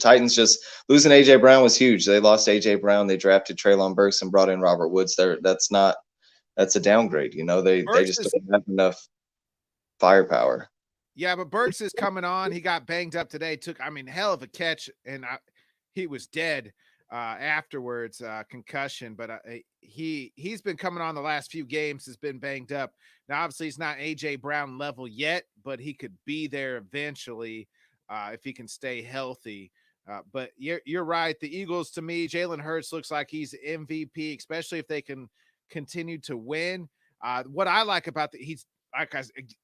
Titans just losing AJ Brown was huge. They lost AJ Brown, they drafted Treylon Burks and brought in Robert Woods. That's a downgrade. You know, they just don't have enough firepower. Yeah, but Burks is coming on. He got banged up today. Hell of a catch, and he was dead afterwards, concussion. But he's been coming on the last few games. Has been banged up. Now, obviously, he's not AJ Brown level yet, but he could be there eventually if he can stay healthy. But you're right. The Eagles, to me, Jalen Hurts looks like he's MVP, especially if they can continue to win. What I like about he's like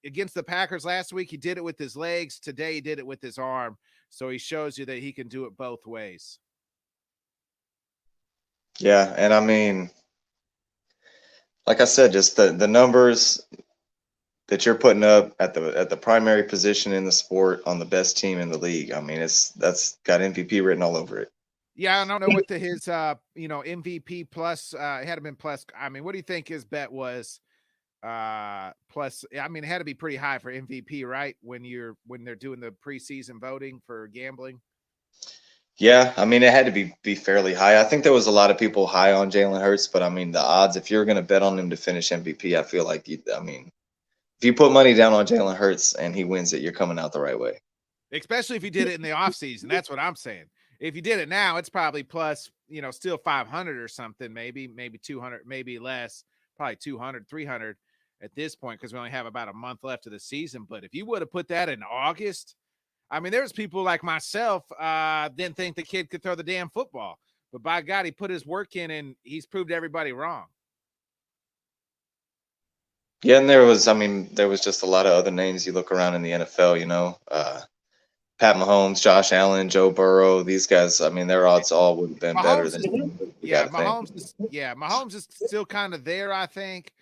against the Packers last week, he did it with his legs. Today, he did it with his arm. So he shows you that he can do it both ways. Yeah, and I mean, like I said, just the numbers that you're putting up at the primary position in the sport on the best team in the league. I mean, that's got MVP written all over it. Yeah, I don't know what his MVP plus it had to been plus. I mean, what do you think his bet was? Plus, I mean, it had to be pretty high for MVP, right? When they're doing the preseason voting for gambling. Yeah, I mean, it had to be fairly high. I think there was a lot of people high on Jalen Hurts, but I mean, the odds, if you're going to bet on him to finish MVP, I feel like if you put money down on Jalen Hurts and he wins it, you're coming out the right way. Especially if you did it in the offseason. That's what I'm saying. If you did it now, it's probably plus, still 500 or something, maybe 200, maybe less, probably 200, 300 at this point because we only have about a month left of the season. But if you would have put that in August, I mean, there's people like myself didn't think the kid could throw the damn football. But by God, he put his work in and he's proved everybody wrong. Yeah, and there was just a lot of other names you look around in the NFL, Pat Mahomes, Josh Allen, Joe Burrow, these guys, I mean, their odds all would have been better than Mahomes is still kind of there, I think.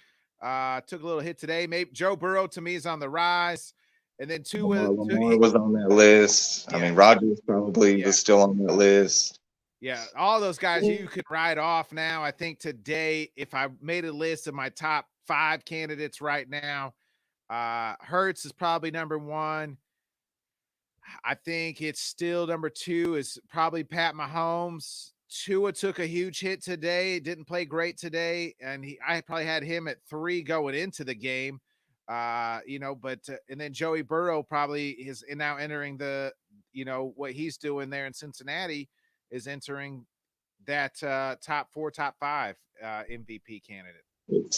Took a little hit today. Maybe Joe Burrow to me is on the rise. And then Lamar was on that list. Yeah. I mean, Rodgers probably was still on that list. Yeah, all those guys you could write off now. I think today, if I made a list of my top 5 candidates right now, Hurts is probably number 1. I think it's still number 2 is probably Pat Mahomes. Tua took a huge hit today, didn't play great today, and I probably had him at 3 going into the game. But and then Joey Burrow probably is now entering the, what he's doing there in Cincinnati is entering that top 4, top 5 MVP candidate.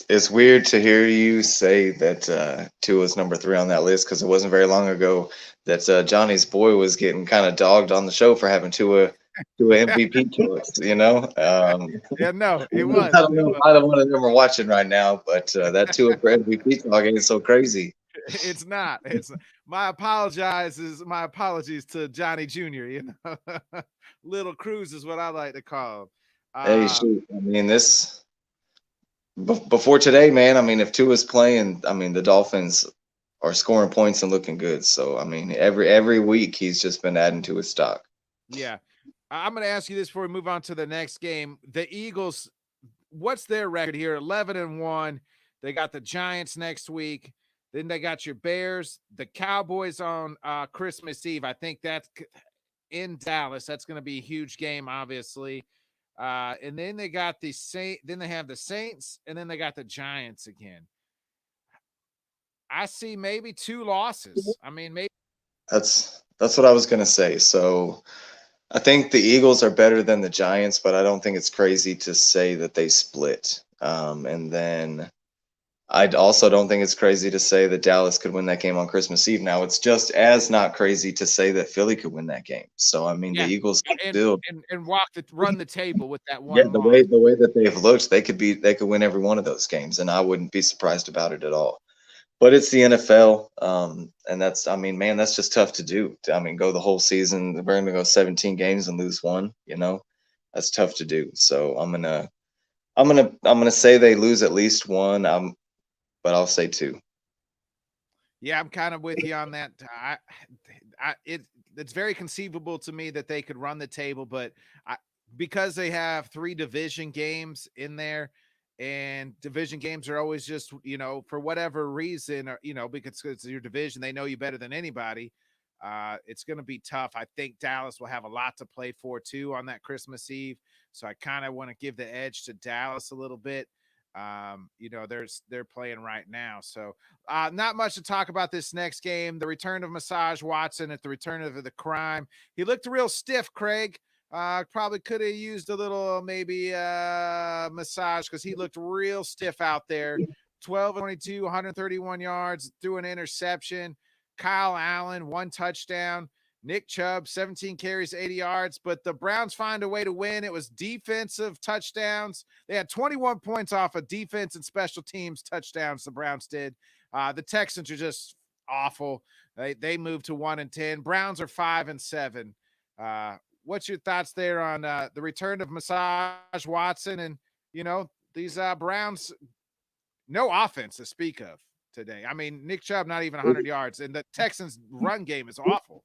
It's weird to hear you say that Tua is number 3 on that list because it wasn't very long ago that Johnny's boy was getting kind of dogged on the show for having Tua MVP choice, Yeah, no, it was. I don't know if either one of them are watching right now, but that Tua for MVP talk ain't so crazy. It's not. It's my apologies to Johnny Jr. Little Cruz is what I like to call him. Hey, shoot. I mean, this before today, man. I mean, if Tua's playing, I mean, the Dolphins are scoring points and looking good. So, I mean, every week he's just been adding to his stock. Yeah. I'm going to ask you this before we move on to the next game. The Eagles, what's their record here? 11-1. They got the Giants next week. Then they got your Bears, the Cowboys on Christmas Eve. I think that's in Dallas. That's going to be a huge game, obviously. And then they got then they have the Saints, and then they got the Giants again. I see maybe 2 losses. I mean, maybe that's what I was going to say. So I think the Eagles are better than the Giants, but I don't think it's crazy to say that they split. And then I also don't think it's crazy to say that Dallas could win that game on Christmas Eve. Now, it's just as not crazy to say that Philly could win that game. So, I mean, the Eagles still and run the table with that one. Yeah, the way that they've looked, they could win every one of those games, and I wouldn't be surprised about it at all. But it's the NFL, and that's, I mean, man, that's just tough to do. I mean, go the whole season. We're going to go 17 games and lose 1. That's tough to do. So I'm gonna say they lose at least 1. but I'll say 2. Yeah, I'm kind of with you on that. It's very conceivable to me that they could run the table, but because they have 3 division games in there, and division games are always just, for whatever reason, or, because it's your division, they know you better than anybody. It's going to be tough. I think Dallas will have a lot to play for too on that Christmas Eve. So I kind of want to give the edge to Dallas a little bit. They're playing right now. So not much to talk about this next game. The return of Massage Watson at the return of the crime. He looked real stiff, Craig. Probably could have used a little maybe massage because he looked real stiff out there. 12 22, 131 yards, threw an interception. Kyle Allen, 1 touchdown. Nick Chubb, 17 carries, 80 yards, but the Browns find a way to win. It was defensive touchdowns. They had 21 points off of defense and special teams touchdowns, the Browns did. The Texans are just awful. They moved to 1-10. Browns are 5-7. What's your thoughts there on the return of Massage Watson and, these Browns, no offense to speak of today. I mean, Nick Chubb, not even 100 yards, and the Texans' run game is awful.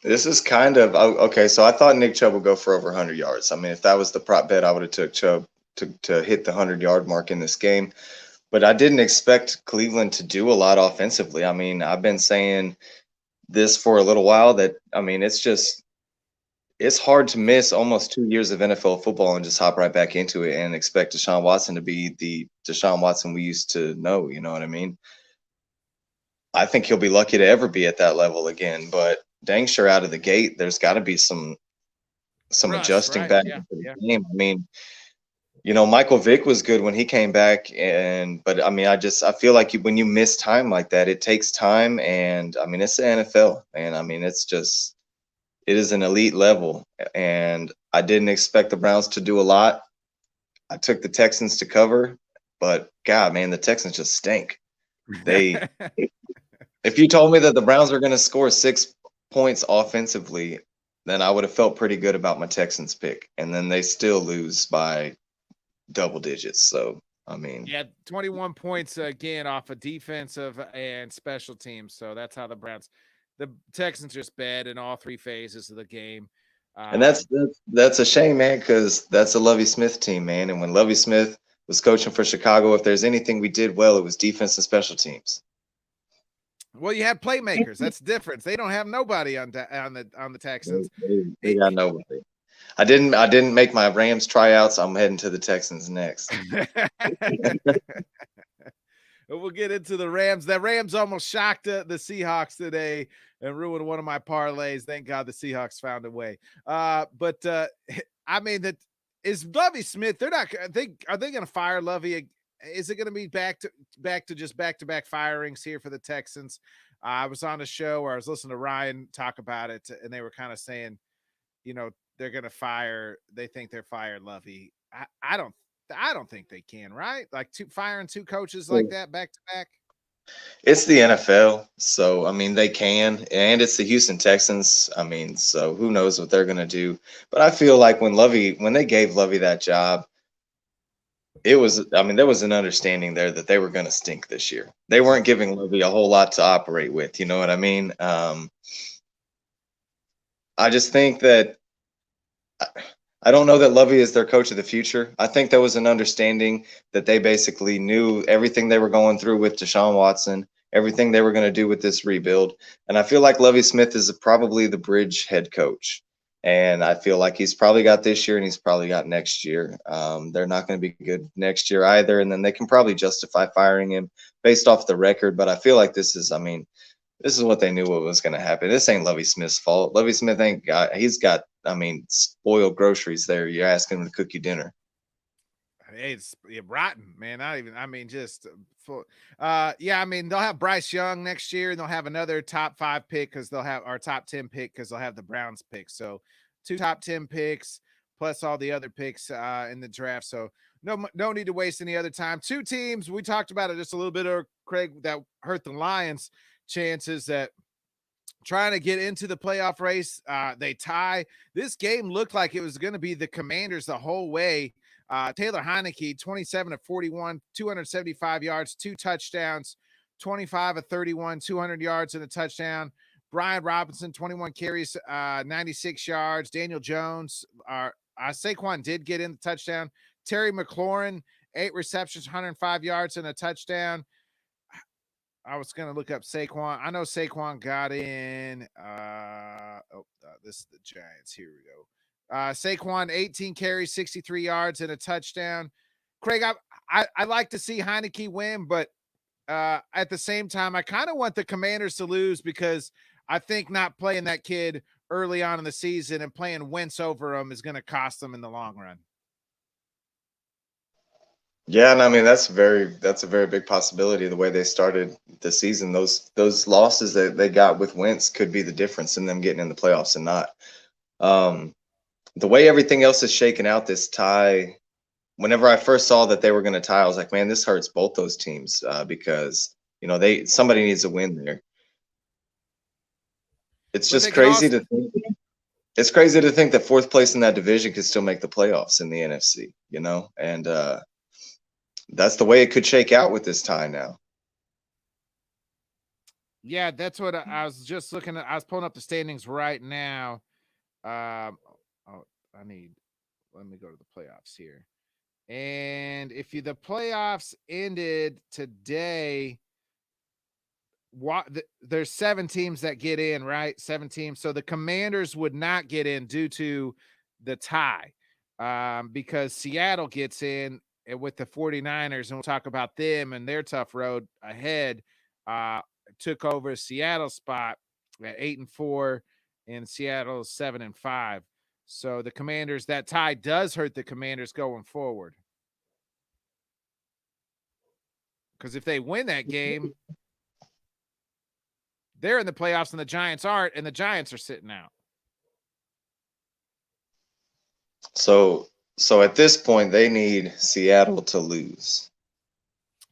This is kind of okay. So I thought Nick Chubb would go for over 100 yards. I mean, if that was the prop bet, I would have took Chubb to hit the 100-yard mark in this game. But I didn't expect Cleveland to do a lot offensively. I mean, I've been saying this for a little while that, I mean, it's hard to miss almost 2 years of NFL football and just hop right back into it and expect Deshaun Watson to be the Deshaun Watson we used to know. You know what I mean? I think he'll be lucky to ever be at that level again. But dang sure out of the gate, there's got to be some adjusting back into the game. I mean, Michael Vick was good when he came back, but I mean, I feel like when you miss time like that, it takes time, and I mean, it's the NFL, and I mean, it is an elite level, and I didn't expect the Browns to do a lot. I took the Texans to cover, but God, man, the Texans just stink. If you told me that the Browns are going to score 6 points offensively, then I would have felt pretty good about my Texans pick. And then they still lose by double digits. So, I mean. Yeah, 21 points again off of defensive and special teams. So that's how the Texans just bad in all 3 phases of the game. And that's a shame, man, because that's a Lovie Smith team, man. And when Lovie Smith was coaching for Chicago, if there's anything we did well, it was defense and special teams. Well, you have playmakers. That's the difference. They don't have nobody on the Texans. They got nobody. I didn't make my Rams tryouts. I'm heading to the Texans next. We'll get into the Rams. The Rams almost shocked the Seahawks today and ruined one of my parlays. Thank God the Seahawks found a way. But I mean, that is Lovie Smith. Are they going to fire Lovie? Is it going to be back to just back-to-back firings here for the Texans? I was on a show where I was listening to Ryan talk about it, and they were kind of saying, they're going to fire. They think they're fired Lovie. I don't think they can, right? Like firing 2 coaches like that back to back. It's the NFL, so I mean they can, and it's the Houston Texans. I mean, so who knows what they're going to do? But I feel like when they gave Lovie that job, there was an understanding there that they were going to stink this year. They weren't giving Lovie a whole lot to operate with. You know what I mean? I just think that I don't know that Lovie is their coach of the future. I think there was an understanding that they basically knew everything they were going through with Deshaun Watson, everything they were going to do with this rebuild. And I feel like Lovie Smith is probably the bridge head coach. And I feel like he's probably got this year and he's probably got next year. They're not going to be good next year either. And then they can probably justify firing him based off the record. But I feel like this is what they knew what was going to happen. This ain't Lovie Smith's fault. Lovie Smith he's got spoiled groceries there. You're asking him to cook you dinner. It's rotten, man. Not even, just full. They'll have Bryce Young next year, and they'll have another top 5 pick because they'll have our top 10 pick because they'll have the Browns pick. So 2 top 10 picks plus all the other picks in the draft. So no need to waste any other time. 2 teams, we talked about it just a little bit, Craig, that hurt the Lions' chances that trying to get into the playoff race. They tie. This game looked like it was going to be the Commanders the whole way. Taylor Heineke, 27 of 41, 275 yards, 2 touchdowns, 25 of 31, 200 yards and a touchdown. Brian Robinson, 21 carries, 96 yards. Daniel Jones, Saquon did get in the touchdown. Terry McLaurin, 8 receptions, 105 yards and a touchdown. I was going to look up Saquon. I know Saquon got in. This is the Giants. Here we go. Saquon, 18 carries, 63 yards and a touchdown. Craig, I like to see Heineke win, but at the same time, I kind of want the Commanders to lose because I think not playing that kid early on in the season and playing Wentz over him is going to cost them in the long run. Yeah, and I mean that's a very big possibility. The way they started the season, those losses that they got with Wentz could be the difference in them getting in the playoffs and not. The way everything else is shaken out, this tie. Whenever I first saw that they were going to tie, I was like, man, this hurts both those teams because somebody needs a win there. It's just crazy to think. It's crazy to think that fourth place in that division could still make the playoffs in the NFC. And that's the way it could shake out with this tie now. Yeah, that's what I was just looking at. I was pulling up the standings right now. Let me go to the playoffs here. And if the playoffs ended today, there's 7 teams that get in, right? 7 teams. So the Commanders would not get in due to the tie because Seattle gets in with the 49ers, and we'll talk about them and their tough road ahead. Took over Seattle's spot at 8-4, and Seattle's 7-5. So the Commanders, that tie does hurt the Commanders going forward. Because if they win that game, they're in the playoffs and the Giants aren't, and the Giants are sitting out. So at this point, they need Seattle to lose.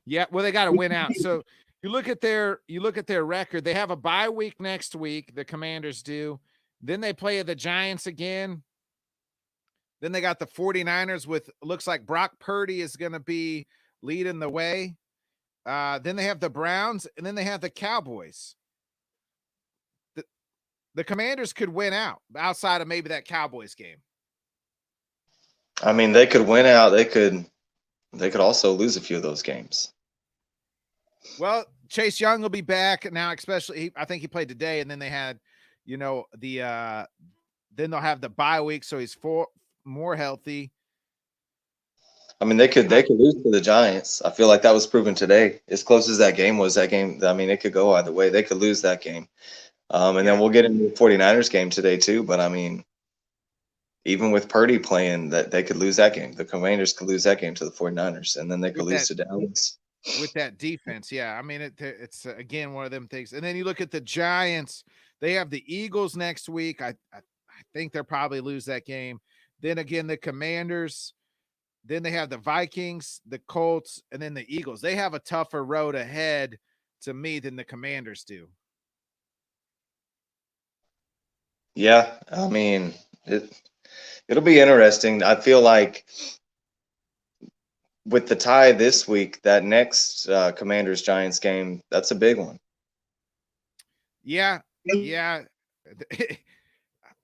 Yeah, well, they got to win out. So you look at their record. They have a bye week next week. The Commanders do. Then they play the Giants again. Then they got the 49ers with looks like Brock Purdy is going to be leading the way. Then they have the Browns, and then they have the Cowboys. The Commanders could win out outside of maybe that Cowboys game. I mean, they could win out. They could also lose a few of those games. Well, Chase Young will be back now, especially I think he played today, and then they had, then they'll have the bye week, so he's more healthy. I mean, they could lose to the Giants. I feel like that was proven today. As close as that game was, I mean, it could go either way. They could lose that game. Then we'll get into the 49ers game today too. But I mean, even with Purdy playing, that they could lose that game. The Commanders could lose that game to the 49ers, and then they could lose to Dallas. With that defense, yeah. I mean, it's again one of them things. And then you look at the Giants. They have the Eagles next week. I think they'll probably lose that game. Then again, the Commanders. Then they have the Vikings, the Colts, and then the Eagles. They have a tougher road ahead to me than the Commanders do. Yeah, I mean, it'll be interesting. I feel like with the tie this week, that next Commanders-Giants game, that's a big one. Yeah.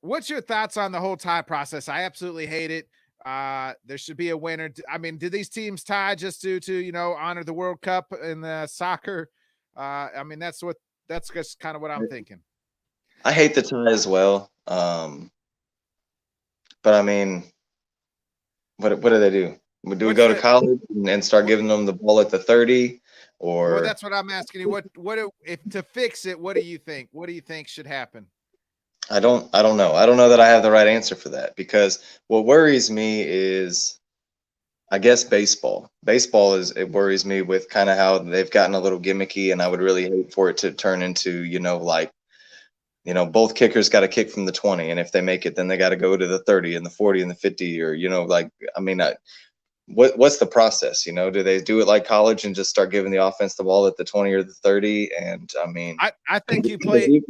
What's your thoughts on the whole tie process? I absolutely hate it. There should be a winner. I mean, do these teams tie just due to, honor the World Cup in the soccer? I mean, that's just kind of what I'm thinking. I hate the tie as well. But I mean, what do they do? Do we go to college and start giving them the ball at the 30? Or well, that's what I'm asking you. What if to fix it? What do you think? What do you think should happen? I don't know. I don't know that I have the right answer for that, because what worries me is, I guess, baseball. It worries me with kind of how they've gotten a little gimmicky, and I would really hate for it to turn into, both kickers got to kick from the 20, and if they make it, then they got to go to the 30 and the 40 and the 50, or, what's the process? Do they do it like college and just start giving the offense the ball at the 20 or the 30? And I mean, I think you play.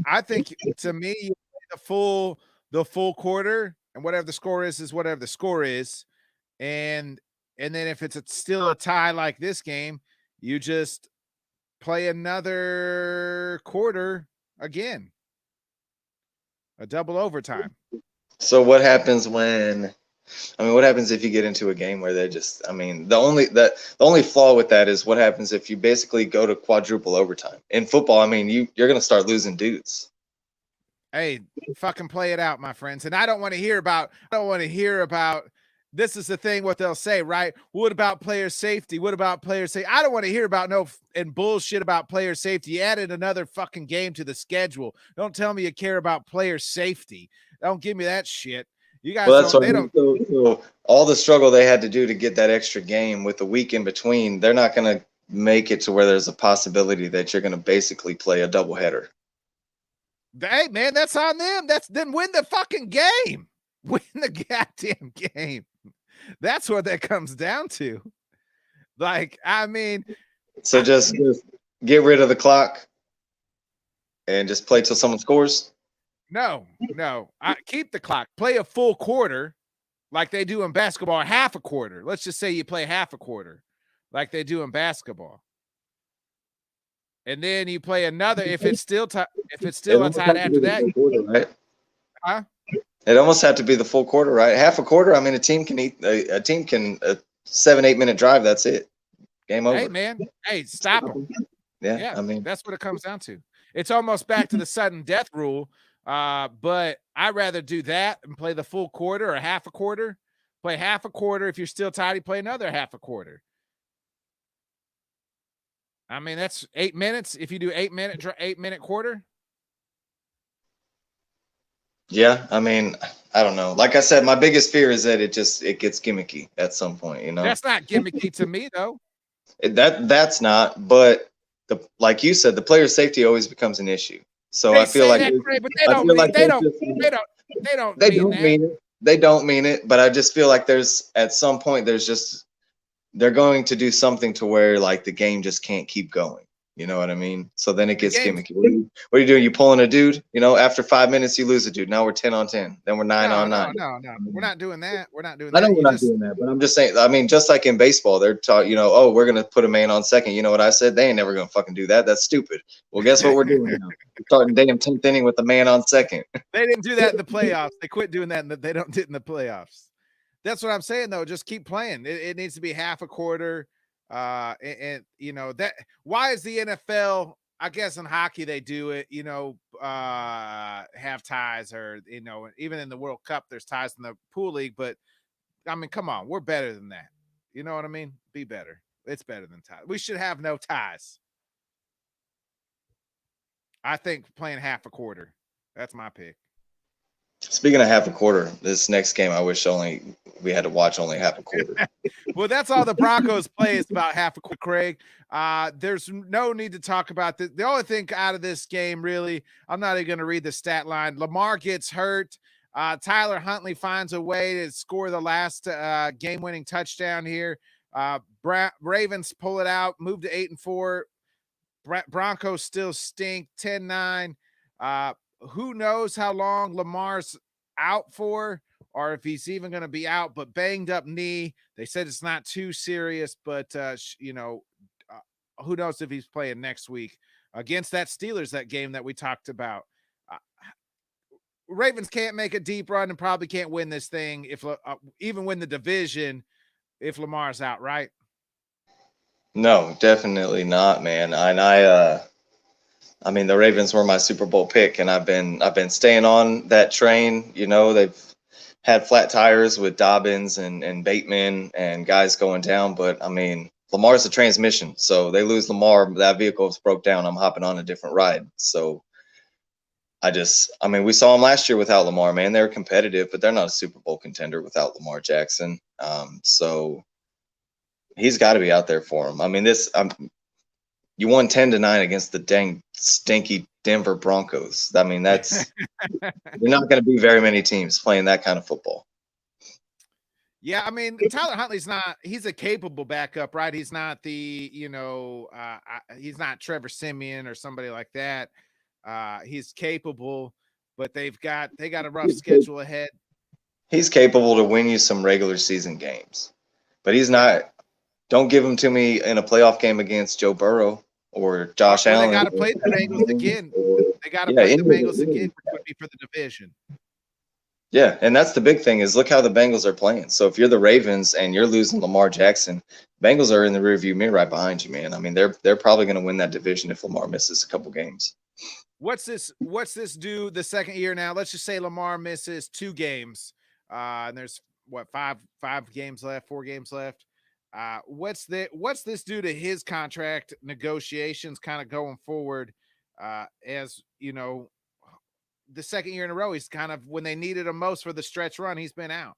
I think, to me, you play the full quarter, and whatever the score is whatever the score is. And then if it's still a tie like this game, you just play another quarter again. A double overtime. So what happens what happens if you get into a game where they're just, the only flaw with that is what happens if you basically go to quadruple overtime. In football, you're going to start losing dudes. Hey, fucking play it out, my friends. And I don't want to hear about this is the thing, what they'll say, right? What about player safety? What about player safety? I don't want to hear about bullshit about player safety. You added another fucking game to the schedule. Don't tell me you care about player safety. Don't give me that shit. You guys don't. So all the struggle they had to do to get that extra game with the week in between, they're not going to make it to where there's a possibility that you're going to basically play a doubleheader. Hey, man, that's on them. Then win the fucking game. Win the goddamn game. That's what that comes down to. So just get rid of the clock and just play till someone scores. No. I keep the clock. Play a full quarter like they do in basketball, half a quarter. Let's just say you play half a quarter like they do in basketball. And then you play another if it's still tied after that. Quarter, right? Huh? It almost had to be the full quarter, right? Half a quarter. A team can a 7-8 minute drive. That's it. Game over. Hey, man. Hey, stop them. Yeah. That's what it comes down to. It's almost back to the sudden death rule. But I'd rather do that and play the full quarter or half a quarter. Play half a quarter. If you're still tied, you play another half a quarter. That's 8 minutes. If you do 8 minute quarter. Yeah, I don't know. Like I said, my biggest fear is that it gets gimmicky at some point. That's not gimmicky to me though. That's not. But like you said, the player safety always becomes an issue. So I feel like they don't mean it. But I just feel like there's at some point they're going to do something to where like the game just can't keep going. You know what I mean? So then it gets gimmicky. What are you doing? You pulling a dude? After 5 minutes, you lose a dude. Now we're 10 on 10. Then we're 9 on 9. No. We're not doing that. I know we're not doing that, but I'm just saying. Just like in baseball, they're taught. Oh, we're gonna put a man on second. You know what I said? They ain't never gonna fucking do that. That's stupid. Well, guess what we're doing now? We're starting damn 10th inning with the man on second. They didn't do that in the playoffs. They quit doing that, and they don't do it in the playoffs. That's what I'm saying, though. Just keep playing. It needs to be half a quarter. And that. Why is the NFL? I guess in hockey they do it. Have ties, or even in the World Cup there's ties in the pool league. But come on, we're better than that. You know what I mean? Be better. It's better than ties. We should have no ties. I think playing half a quarter. That's my pick. Speaking of half a quarter, this next game, I wish we had to watch only half a quarter. Well, that's all the Broncos play is about half a quarter, Craig. There's no need to talk about this. The only thing out of this game, really, I'm not even going to read the stat line. Lamar gets hurt. Tyler Huntley finds a way to score the last game-winning touchdown here. Ravens pull it out, move to 8-4. Broncos still stink, 10-9. Who knows how long Lamar's out for, or if he's even going to be out, but banged up knee. They said it's not too serious, but who knows if he's playing next week against that Steelers, that game that we talked about. Ravens can't make a deep run and probably can't win this thing if even win the division if Lamar's out, right? No, definitely not, man. And the Ravens were my Super Bowl pick, and I've been staying on that train. They've had flat tires with Dobbins and Bateman and guys going down, but Lamar's a transmission, so they lose Lamar, that vehicle's broke down. I'm hopping on a different ride. So we saw them last year without Lamar, man. They're competitive, but they're not a Super Bowl contender without Lamar Jackson. So he's got to be out there for him. You won 10-9 against the dang stinky Denver Broncos. That's you're not going to be very many teams playing that kind of football. Yeah, Tyler Huntley's he's a capable backup, right? He's not he's not Trevor Siemian or somebody like that. He's capable, but they got a rough schedule ahead. He's capable to win you some regular season games, but he's not. Don't give him to me in a playoff game against Joe Burrow or Josh Well, they Allen. got to play the Bengals again. They got to Yeah, play the Bengals again, which would be for the division. yeah, and that's the big thing is look how the Bengals are playing. So if you're the Ravens and you're losing Lamar Jackson, Bengals are in the rearview mirror right behind you, man. I mean, they're probably going to win that division if Lamar misses a couple games. What's this do the second year now? Let's just say Lamar misses 2 games. And there's what, five games left, 4 games left. What's this do to his contract negotiations kind of going forward? As you know, the second year in a row, he's kind of, when they needed him most for the stretch run, he's been out.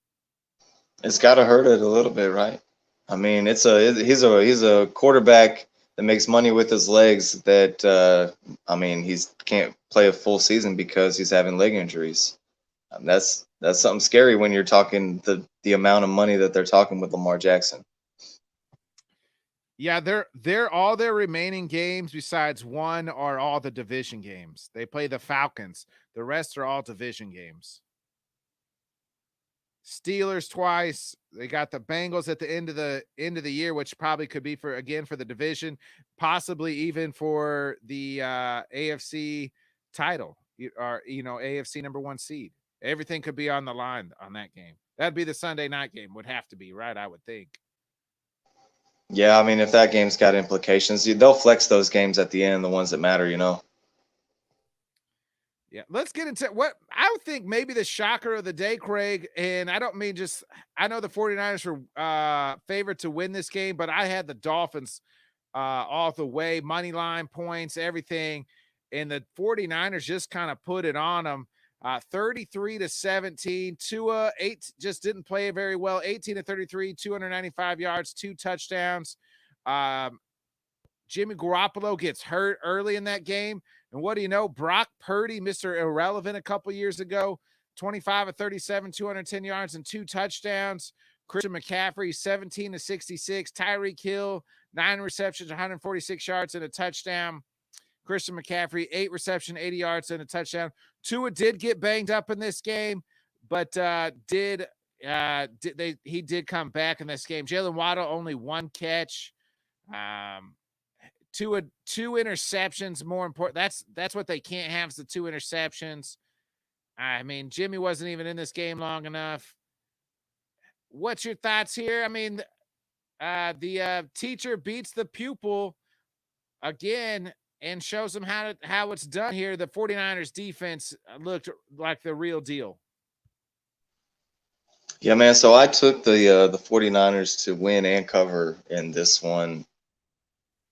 It's got to hurt it a little bit, right? I mean, he's a quarterback that makes money with his legs. That I mean, he's can't play a full season because he's having leg injuries. That's something scary when you're talking the amount of money that they're talking with Lamar Jackson. Yeah, they're all their remaining games besides one are all the division games. They play the Falcons. The rest are all division games. Steelers twice. They got the Bengals at the end of the year, which probably could be for the division, possibly even for the AFC title or AFC number 1 seed. Everything could be on the line on that game. That'd be the Sunday night game. Would have to be, right? I would think. Yeah, I mean, if that game's got implications, they'll flex those games at the end, the ones that matter, Yeah, let's get into what I would think maybe the shocker of the day, Craig. And I don't mean just, I know the 49ers were favored to win this game, but I had the Dolphins all the way, money line, points, everything. And the 49ers just kind of put it on them. 33-17. Tua just didn't play very well. 18-33, 295 yards, 2 touchdowns. Jimmy Garoppolo gets hurt early in that game. And what do you know? Brock Purdy, Mr. Irrelevant a couple years ago, 25-37, 210 yards and 2 touchdowns. Christian McCaffrey, 17-66. Tyreek Hill, 9 receptions, 146 yards and a touchdown. Christian McCaffrey, 8 reception, 80 yards and a touchdown. Tua did get banged up in this game, but he did come back in this game. Jalen Waddle, only 1 catch. Two interceptions, more important. That's what they can't have, is the 2 interceptions. I mean, Jimmy wasn't even in this game long enough. What's your thoughts here? I mean, the teacher beats the pupil again and shows them how it's done here. The 49ers defense looked like the real deal. Yeah, man. So I took the 49ers to win and cover in this one.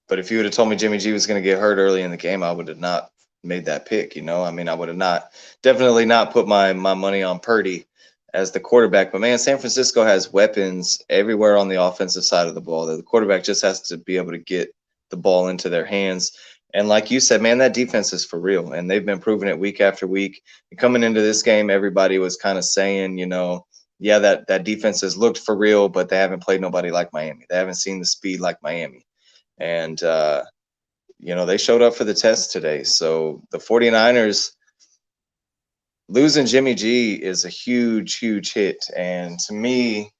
But if you would have told me Jimmy G was going to get hurt early in the game, I would have not made that pick. I mean, I would have definitely not put my money on Purdy as the quarterback. But man, San Francisco has weapons everywhere on the offensive side of the ball. The quarterback just has to be able to get the ball into their hands. And like you said, man, that defense is for real. And they've been proving it week after week. And coming into this game, everybody was kind of saying, yeah, that defense has looked for real, but they haven't played nobody like Miami. They haven't seen the speed like Miami. And, they showed up for the test today. So the 49ers losing Jimmy G is a huge, huge hit. And to me,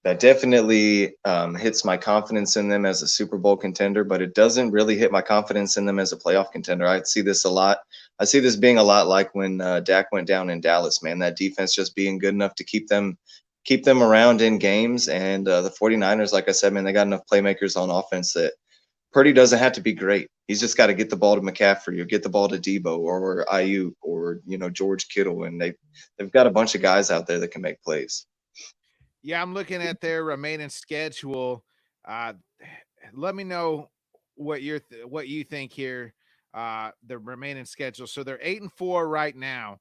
that definitely hits my confidence in them as a Super Bowl contender, but it doesn't really hit my confidence in them as a playoff contender. I see this a lot. I see this being a lot like when Dak went down in Dallas, man. That defense just being good enough to keep them around in games. And the 49ers, like I said, man, they got enough playmakers on offense that Purdy doesn't have to be great. He's just got to get the ball to McCaffrey or get the ball to Debo or Ayuk or, George Kittle. And they've got a bunch of guys out there that can make plays. Yeah, I'm looking at their remaining schedule. Let me know what you think here. The remaining schedule. So they're 8-4 right now.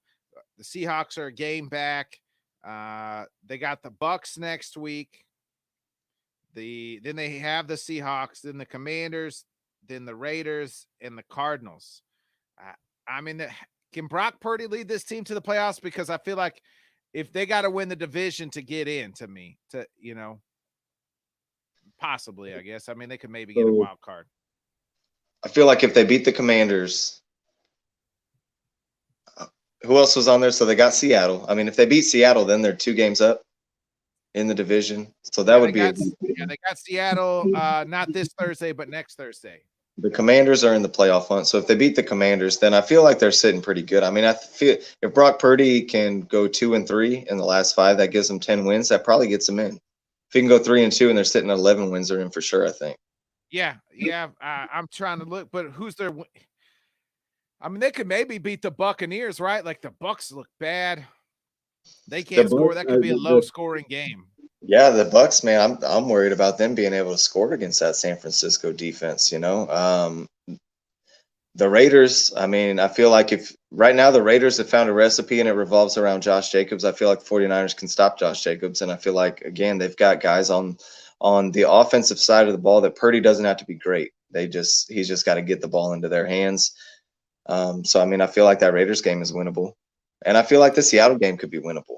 The Seahawks are a game back. They got the Bucks next week. Then they have the Seahawks, then the Commanders, then the Raiders, and the Cardinals. I mean, can Brock Purdy lead this team to the playoffs? Because I feel like if they got to win the division to get in, possibly, I guess. I mean, they could maybe get a wild card. I feel like if they beat the Commanders, who else was on there? So they got Seattle. I mean, if they beat Seattle, then they're 2 games up in the division. So that would be they got Seattle not this Thursday, but next Thursday. The Commanders are in the playoff hunt. So if they beat the Commanders, then I feel like they're sitting pretty good. I mean, I feel if Brock Purdy can go 2-3 in the last 5, that gives them 10 wins. That probably gets them in. If he can go 3-2 and they're sitting at 11 wins, they're in for sure, I think. Yeah. I'm trying to look, but who's their? I mean, they could maybe beat the Buccaneers, right? Like the Bucs look bad. They can't score. That could be a low-scoring game. Yeah, the Bucs, man, I'm worried about them being able to score against that San Francisco defense. You know, the Raiders. I mean, I feel like if right now the Raiders have found a recipe and it revolves around Josh Jacobs, I feel like 49ers can stop Josh Jacobs, and I feel like again they've got guys on the offensive side of the ball that Purdy doesn't have to be great. He's just got to get the ball into their hands. So I mean, I feel like that Raiders game is winnable, and I feel like the Seattle game could be winnable.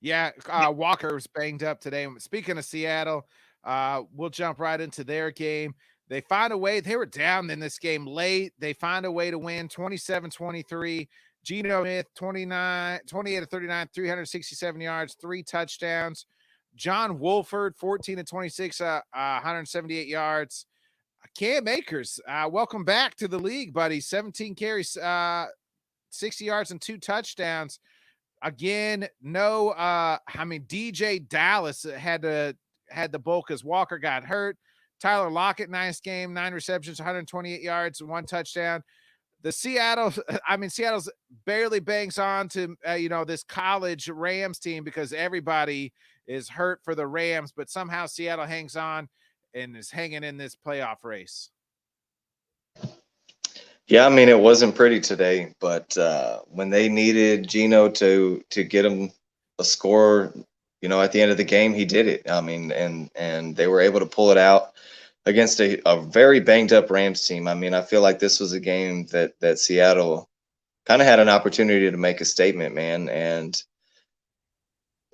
Yeah, Walker was banged up today. Speaking of Seattle, we'll jump right into their game. They find a way. They were down in this game late. They find a way to win 27-23. Geno Smith, 28 of 39, 367 yards, 3 touchdowns. John Wolford, 14 of 26, 178 yards. Cam Akers, welcome back to the league, buddy. 17 carries, 60 yards, and 2 touchdowns. Again, no. I mean, DJ Dallas had the bulk as Walker got hurt. Tyler Lockett, nice game, 9 receptions, 128 yards, 1 touchdown. The Seattle's barely bangs on to this college Rams team because everybody is hurt for the Rams, but somehow Seattle hangs on and is hanging in this playoff race. Yeah, I mean, it wasn't pretty today, but when they needed Geno to get him a score, at the end of the game, he did it. I mean, and they were able to pull it out against a very banged up Rams team. I mean, I feel like this was a game that Seattle kind of had an opportunity to make a statement, man. And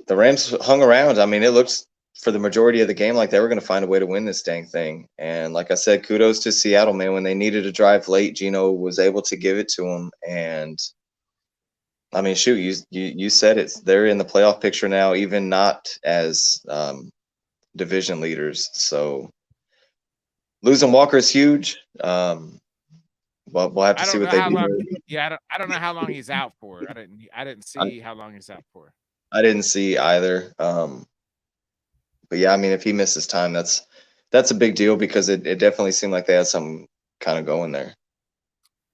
the Rams hung around. I mean, it looked for the majority of the game like they were going to find a way to win this dang thing. And like I said, kudos to Seattle, man. When they needed a drive late, Geno was able to give it to them. And I mean, shoot, you said it. They're in the playoff picture now, even not as division leaders. So losing Walker is huge. But we'll have to see what they do. I don't know how long he's out for. I didn't see how long he's out for. I didn't see either. But yeah, I mean, if he misses time, that's a big deal because it definitely seemed like they had something kind of going there.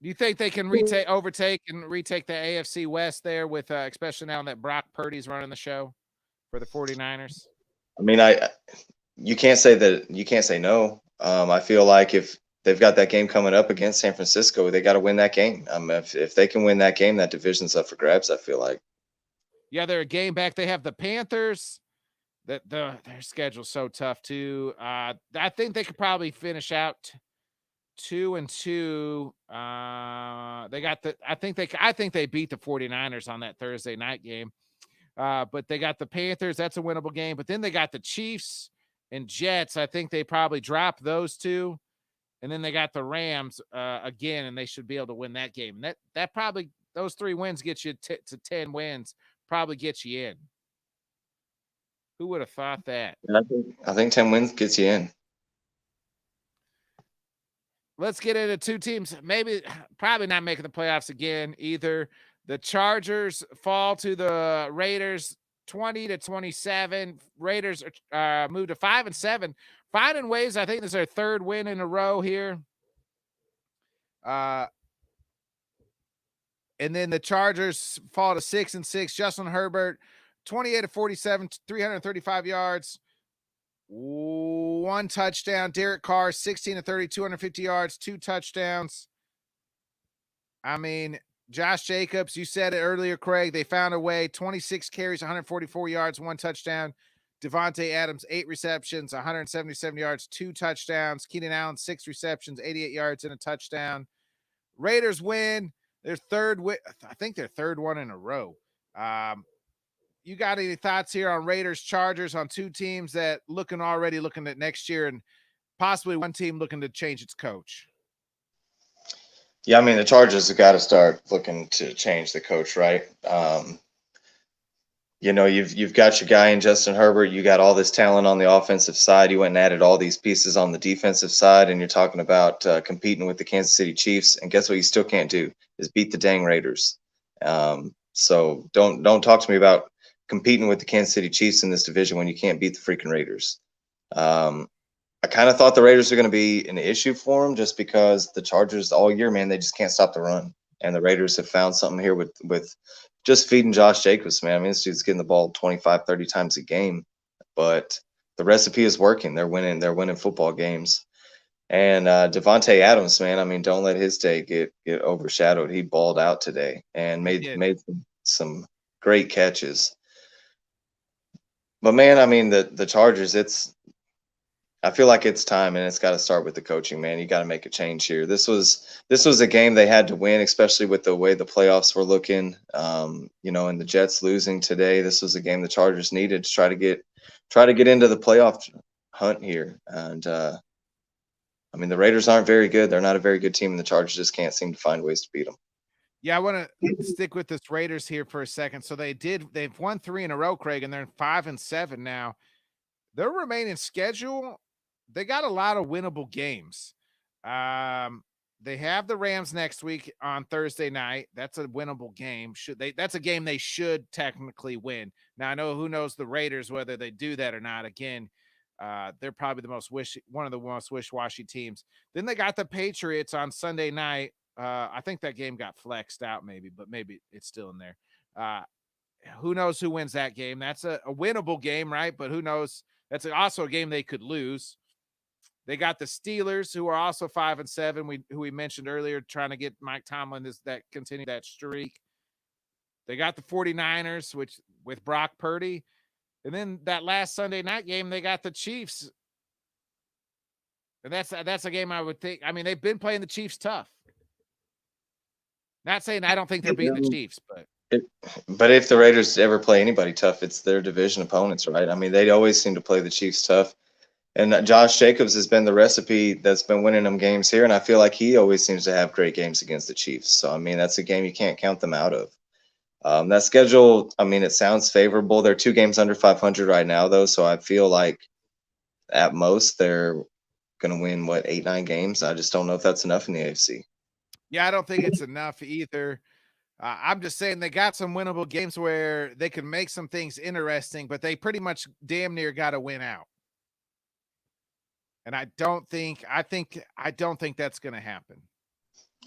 Do you think they can overtake and retake the AFC West there with, especially now that Brock Purdy's running the show for the 49ers? I mean, you can't say no. I feel like if they've got that game coming up against San Francisco, they got to win that game. If they can win that game, that division's up for grabs, I feel like. Yeah, they're a game back. They have the Panthers. Their schedule's so tough too. I think they could probably finish out 2-2. I think they beat the 49ers on that Thursday night game. But they got the Panthers. That's a winnable game. But then they got the Chiefs and Jets. I think they probably drop those 2. And then they got the Rams again, and they should be able to win that game. And that probably, those 3 wins get you to 10 wins, probably get you in. Who would have thought that? I think 10 wins gets you in. Let's get into 2 teams. Probably not making the playoffs again either. The Chargers fall to the Raiders 20-27. Raiders are moved to 5-7. Finding ways. I think this is their 3rd win in a row here. And then the Chargers fall to 6-6. Justin Herbert, 28-47, 335 yards, 1 touchdown. Derek Carr, 16-30, 250 yards, 2 touchdowns. I mean, Josh Jacobs, you said it earlier, Craig. They found a way. 26 carries, 144 yards, 1 touchdown. Devontae Adams, 8 receptions, 177 yards, 2 touchdowns. Keenan Allen, 6 receptions, 88 yards, and a touchdown. Raiders win their 3rd win. I think their 3rd one in a row. You got any thoughts here on Raiders Chargers, on 2 teams that already looking at next year and possibly one team looking to change its coach? Yeah, I mean the Chargers have got to start looking to change the coach, right? You've got your guy in Justin Herbert. You got all this talent on the offensive side. You went and added all these pieces on the defensive side, and you're talking about competing with the Kansas City Chiefs. And guess what? You still can't do is beat the dang Raiders. So don't talk to me about competing with the Kansas City Chiefs in this division when you can't beat the freaking Raiders. I kind of thought the Raiders were going to be an issue for them just because the Chargers all year, man, they just can't stop the run. And the Raiders have found something here with just feeding Josh Jacobs, man. I mean, this dude's getting the ball 25, 30 times a game, but the recipe is working. They're winning football games. And Devontae Adams, man, I mean, don't let his day get overshadowed. He balled out today and made some great catches. But man, I mean, the Chargers, I feel like it's time, and it's got to start with the coaching, man. You got to make a change here. This was a game they had to win, especially with the way the playoffs were looking. And the Jets losing today. This was a game the Chargers needed to try to get into the playoff hunt here. And I mean, the Raiders aren't very good. They're not a very good team, and the Chargers just can't seem to find ways to beat them. Yeah, I want to stick with this Raiders here for a second. So they've won 3 in a row, Craig, and they're 5-7 now. Their remaining schedule, they got a lot of winnable games. They have the Rams next week on Thursday night. That's a winnable game. That's a game they should technically win. Now I know who knows the Raiders whether they do that or not. Again, they're probably one of the most wish-washy teams. Then they got the Patriots on Sunday night. I think that game got flexed out but maybe it's still in there. Who knows who wins that game? That's a winnable game, right? But who knows? That's also a game they could lose. They got the Steelers, who are also 5-7, who we mentioned earlier, trying to get Mike Tomlin continue that streak. They got the 49ers, which with Brock Purdy. And then that last Sunday night game, they got the Chiefs. And that's a game I would think. I mean, they've been playing the Chiefs tough. Not saying I don't think they're beating the Chiefs, but if the Raiders ever play anybody tough, it's their division opponents, right? I mean, they always seem to play the Chiefs tough. And Josh Jacobs has been the recipe that's been winning them games here, and I feel like he always seems to have great games against the Chiefs. So, I mean, that's a game you can't count them out of. That schedule, I mean, it sounds favorable. They're 2 games under 500 right now, though, so I feel like at most they're going to win, 8, 9 games? I just don't know if that's enough in the AFC. Yeah, I don't think it's enough either. I'm just saying they got some winnable games where they can make some things interesting, but they pretty much damn near got to win out. And I don't think that's going to happen.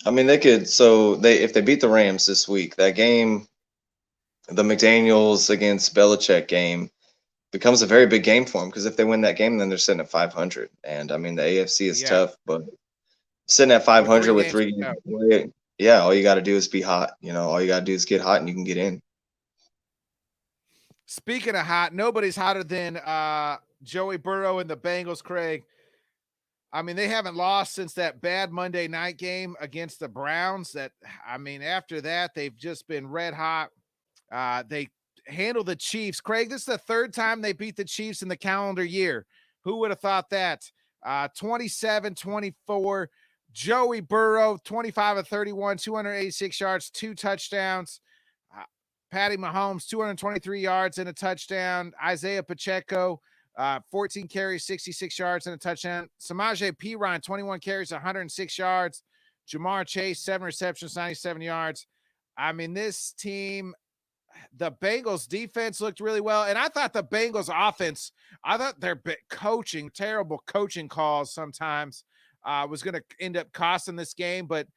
I mean, they could. So if they beat the Rams this week, that game, the McDaniels against Belichick game, becomes a very big game for them, because if they win that game, then they're sitting at 500. And I mean, the AFC is tough, but sitting at 500 with 3 games, yeah, all you got to do is be hot. All you got to do is get hot, and you can get in. Speaking of hot, nobody's hotter than Joey Burrow and the Bengals, Craig. I mean, they haven't lost since that bad Monday night game against the Browns. After that, they've just been red hot. They handled the Chiefs. Craig, this is the 3rd time they beat the Chiefs in the calendar year. Who would have thought that? 27-24. Joey Burrow, 25 of 31, 286 yards, 2 touchdowns. Patty Mahomes, 223 yards and a touchdown. Isaiah Pacheco, 14 carries, 66 yards and a touchdown. Samaje Perine, 21 carries, 106 yards. Jamar Chase, 7 receptions, 97 yards. I mean, this team, the Bengals defense looked really well. And I thought the Bengals offense, I thought their terrible coaching calls sometimes was going to end up costing this game. But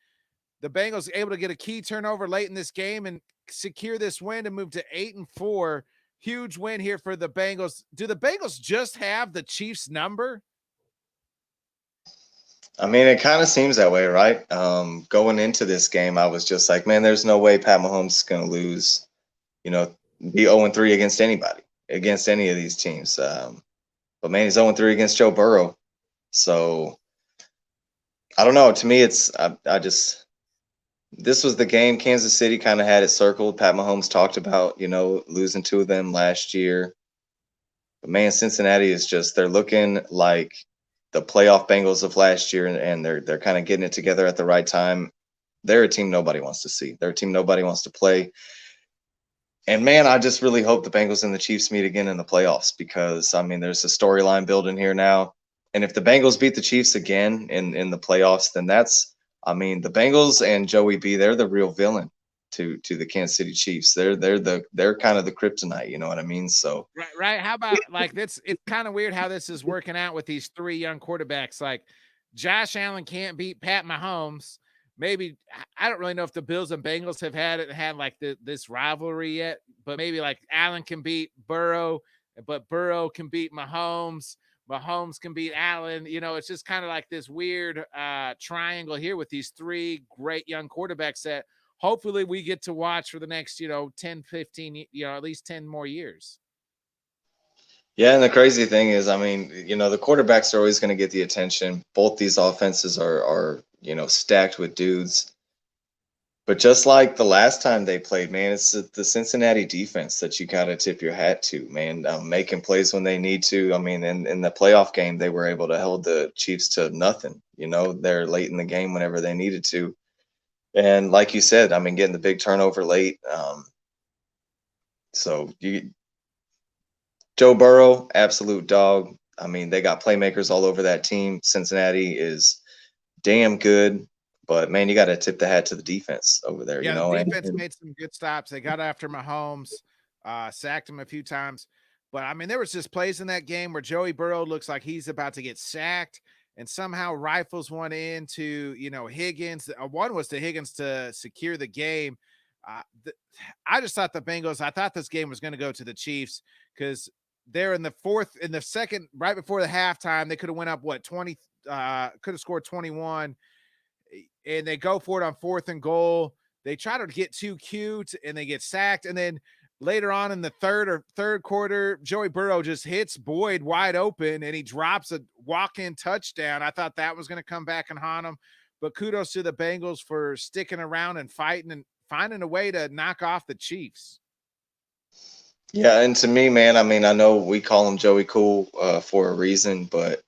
the Bengals able to get a key turnover late in this game and secure this win to move to 8-4. Huge win here for the Bengals. Do the Bengals just have the Chiefs number? I mean, it kind of seems that way, right? Going into this game, I was just like, man, there's no way Pat Mahomes is going to lose, be 0-3 against anybody, against any of these teams. But man, he's 0-3 against Joe Burrow. So I don't know. To me, this was the game Kansas City kind of had it circled. Pat Mahomes talked about, losing 2 of them last year. But man, Cincinnati they're looking like the playoff Bengals of last year, and they're kind of getting it together at the right time. they're a team nobody wants to see. They're a team nobody wants to play. And man, I just really hope the Bengals and the Chiefs meet again in the playoffs because I mean, there's a storyline building here now. And if the Bengals beat the Chiefs again in the playoffs, then that's, I mean, the Bengals and Joey B, they're the real villain to the Kansas City Chiefs. They're kind of the kryptonite, you know what I mean? So Right. How about like this? It's kind of weird how this is working out with these three young quarterbacks. Like Josh Allen can't beat Pat Mahomes. Maybe I don't really know if the Bills and Bengals have had like this rivalry yet, but maybe like Allen can beat Burrow, but Burrow can beat Mahomes. Mahomes can beat Allen. You know, it's just kind of like this weird triangle here with these three great young quarterbacks that hopefully we get to watch for the next, 10, 15, at least 10 more years. yeah, and the crazy thing is, I mean, the quarterbacks are always going to get the attention. Both these offenses are stacked with dudes. But just like the last time they played, man, it's the Cincinnati defense that you got to tip your hat to, man. Making plays when they need to. I mean, in the playoff game, they were able to hold the Chiefs to nothing. They're late in the game whenever they needed to. And like you said, I mean, getting the big turnover late. So Joe Burrow, absolute dog. I mean, they got playmakers all over that team. Cincinnati is damn good. But man, you got to tip the hat to the defense over there. Yeah, the defense and made some good stops. They got after Mahomes, sacked him a few times. But I mean, there was just plays in that game where Joey Burrow looks like he's about to get sacked and somehow rifles one into, Higgins. One was to Higgins to secure the game. I just thought I thought this game was going to go to the Chiefs because they're in the second, right before the halftime, they could have went up 20, could have scored 21. And they go for it on 4th and goal. They try to get too cute and they get sacked. And then later on in the third quarter, Joey Burrow just hits Boyd wide open and he drops a walk-in touchdown. I thought that was going to come back and haunt him. But kudos to the Bengals for sticking around and fighting and finding a way to knock off the Chiefs. Yeah, and to me, man, I mean, I know we call him Joey Cool for a reason, but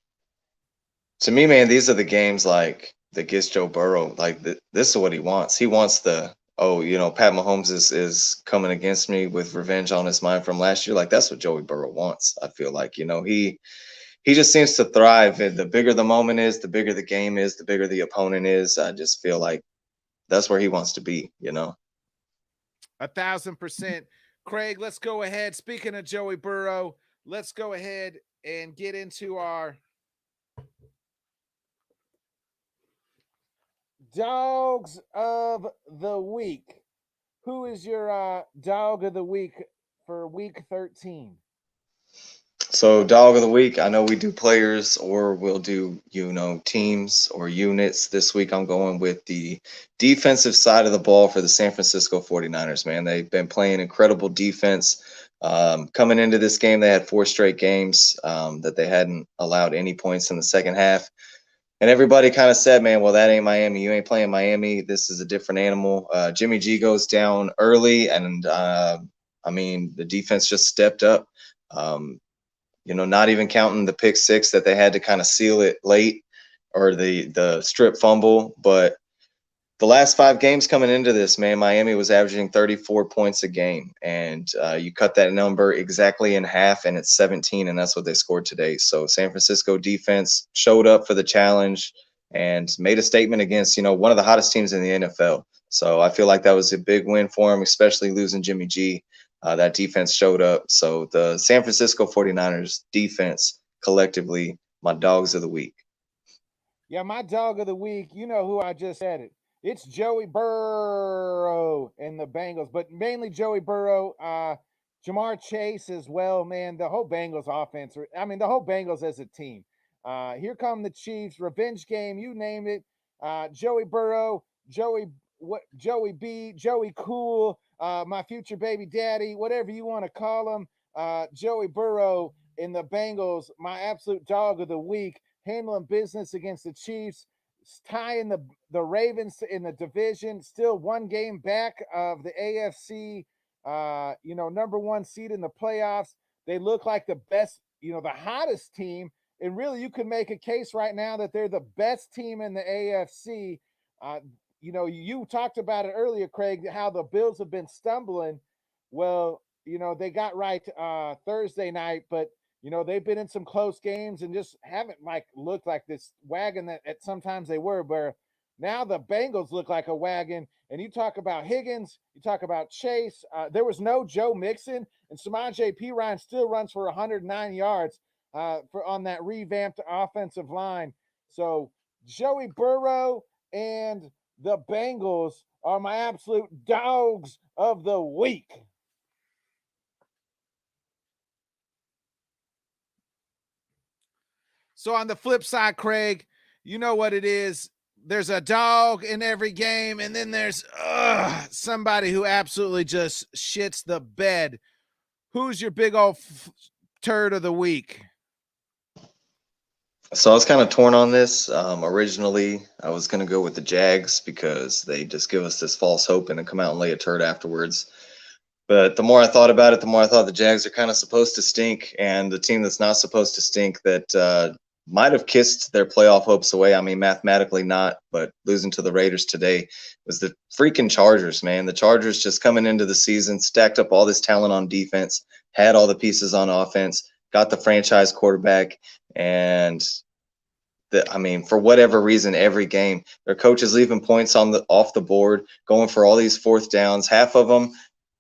to me, man, these are the games like that gets Joe Burrow. Like this is what he wants. He wants Pat Mahomes is coming against me with revenge on his mind from last year. Like that's what Joey Burrow wants. I feel like he just seems to thrive. And the bigger the moment is, the bigger the game is, the bigger the opponent is. I just feel like that's where he wants to be. 1,000%. Craig, let's go ahead. Speaking of Joey Burrow, let's go ahead and get into our Dogs of the Week. Who is your dog of the week for week 13? So dog of the week, I know we do players or we'll do, teams or units. This week I'm going with the defensive side of the ball for the San Francisco 49ers, man. They've been playing incredible defense. Coming into this game, they had 4 straight games that they hadn't allowed any points in the second half. And everybody kind of said, man, well, that ain't Miami. You ain't playing Miami. This is a different animal. Jimmy G goes down early, and I mean, the defense just stepped up. Not even counting the pick 6 that they had to kind of seal it late or the strip fumble. But the last 5 games coming into this, man, Miami was averaging 34 points a game. And you cut that number exactly in half, and it's 17, and that's what they scored today. So San Francisco defense showed up for the challenge and made a statement against, one of the hottest teams in the NFL. So I feel like that was a big win for them, especially losing Jimmy G. That defense showed up. So the San Francisco 49ers defense collectively, my dogs of the week. Yeah, my dog of the week, you know who I just said it. It's Joey Burrow and the Bengals, but mainly Joey Burrow, Jamar Chase as well, man. The whole Bengals offense, the whole Bengals as a team. Here come the Chiefs, revenge game, you name it. Joey Burrow, Joey B, Joey Cool, my future baby daddy, whatever you want to call him. Joey Burrow and the Bengals, my absolute dog of the week, handling business against the Chiefs, tying the Ravens in the division, still 1 game back of the AFC, number 1 seed in the playoffs. They look like the best, the hottest team. And really, you could make a case right now that they're the best team in the AFC. you talked about it earlier, Craig, how the Bills have been stumbling. Well, they got right Thursday night, but they've been in some close games and just haven't looked like this wagon that at sometimes they were. Where now the Bengals look like a wagon. And you talk about Higgins, you talk about Chase. There was no Joe Mixon, and Samaje Perine still runs for 109 yards on that revamped offensive line. So Joey Burrow and the Bengals are my absolute dogs of the week. So on the flip side, Craig, you know what it is. There's a dog in every game, and then there's somebody who absolutely just shits the bed. Who's your big old turd of the week? So I was kind of torn on this. Originally, I was going to go with the Jags because they just give us this false hope and then come out and lay a turd afterwards. But the more I thought about it, the more I thought the Jags are kind of supposed to stink, and the team that's not supposed to stink that might have kissed their playoff hopes away. I mean, mathematically not, but losing to the Raiders today was the freaking Chargers, man. The Chargers just coming into the season, stacked up all this talent on defense, had all the pieces on offense, got the franchise quarterback, and for whatever reason, every game their coach is leaving points off the board, going for all these fourth downs. Half of them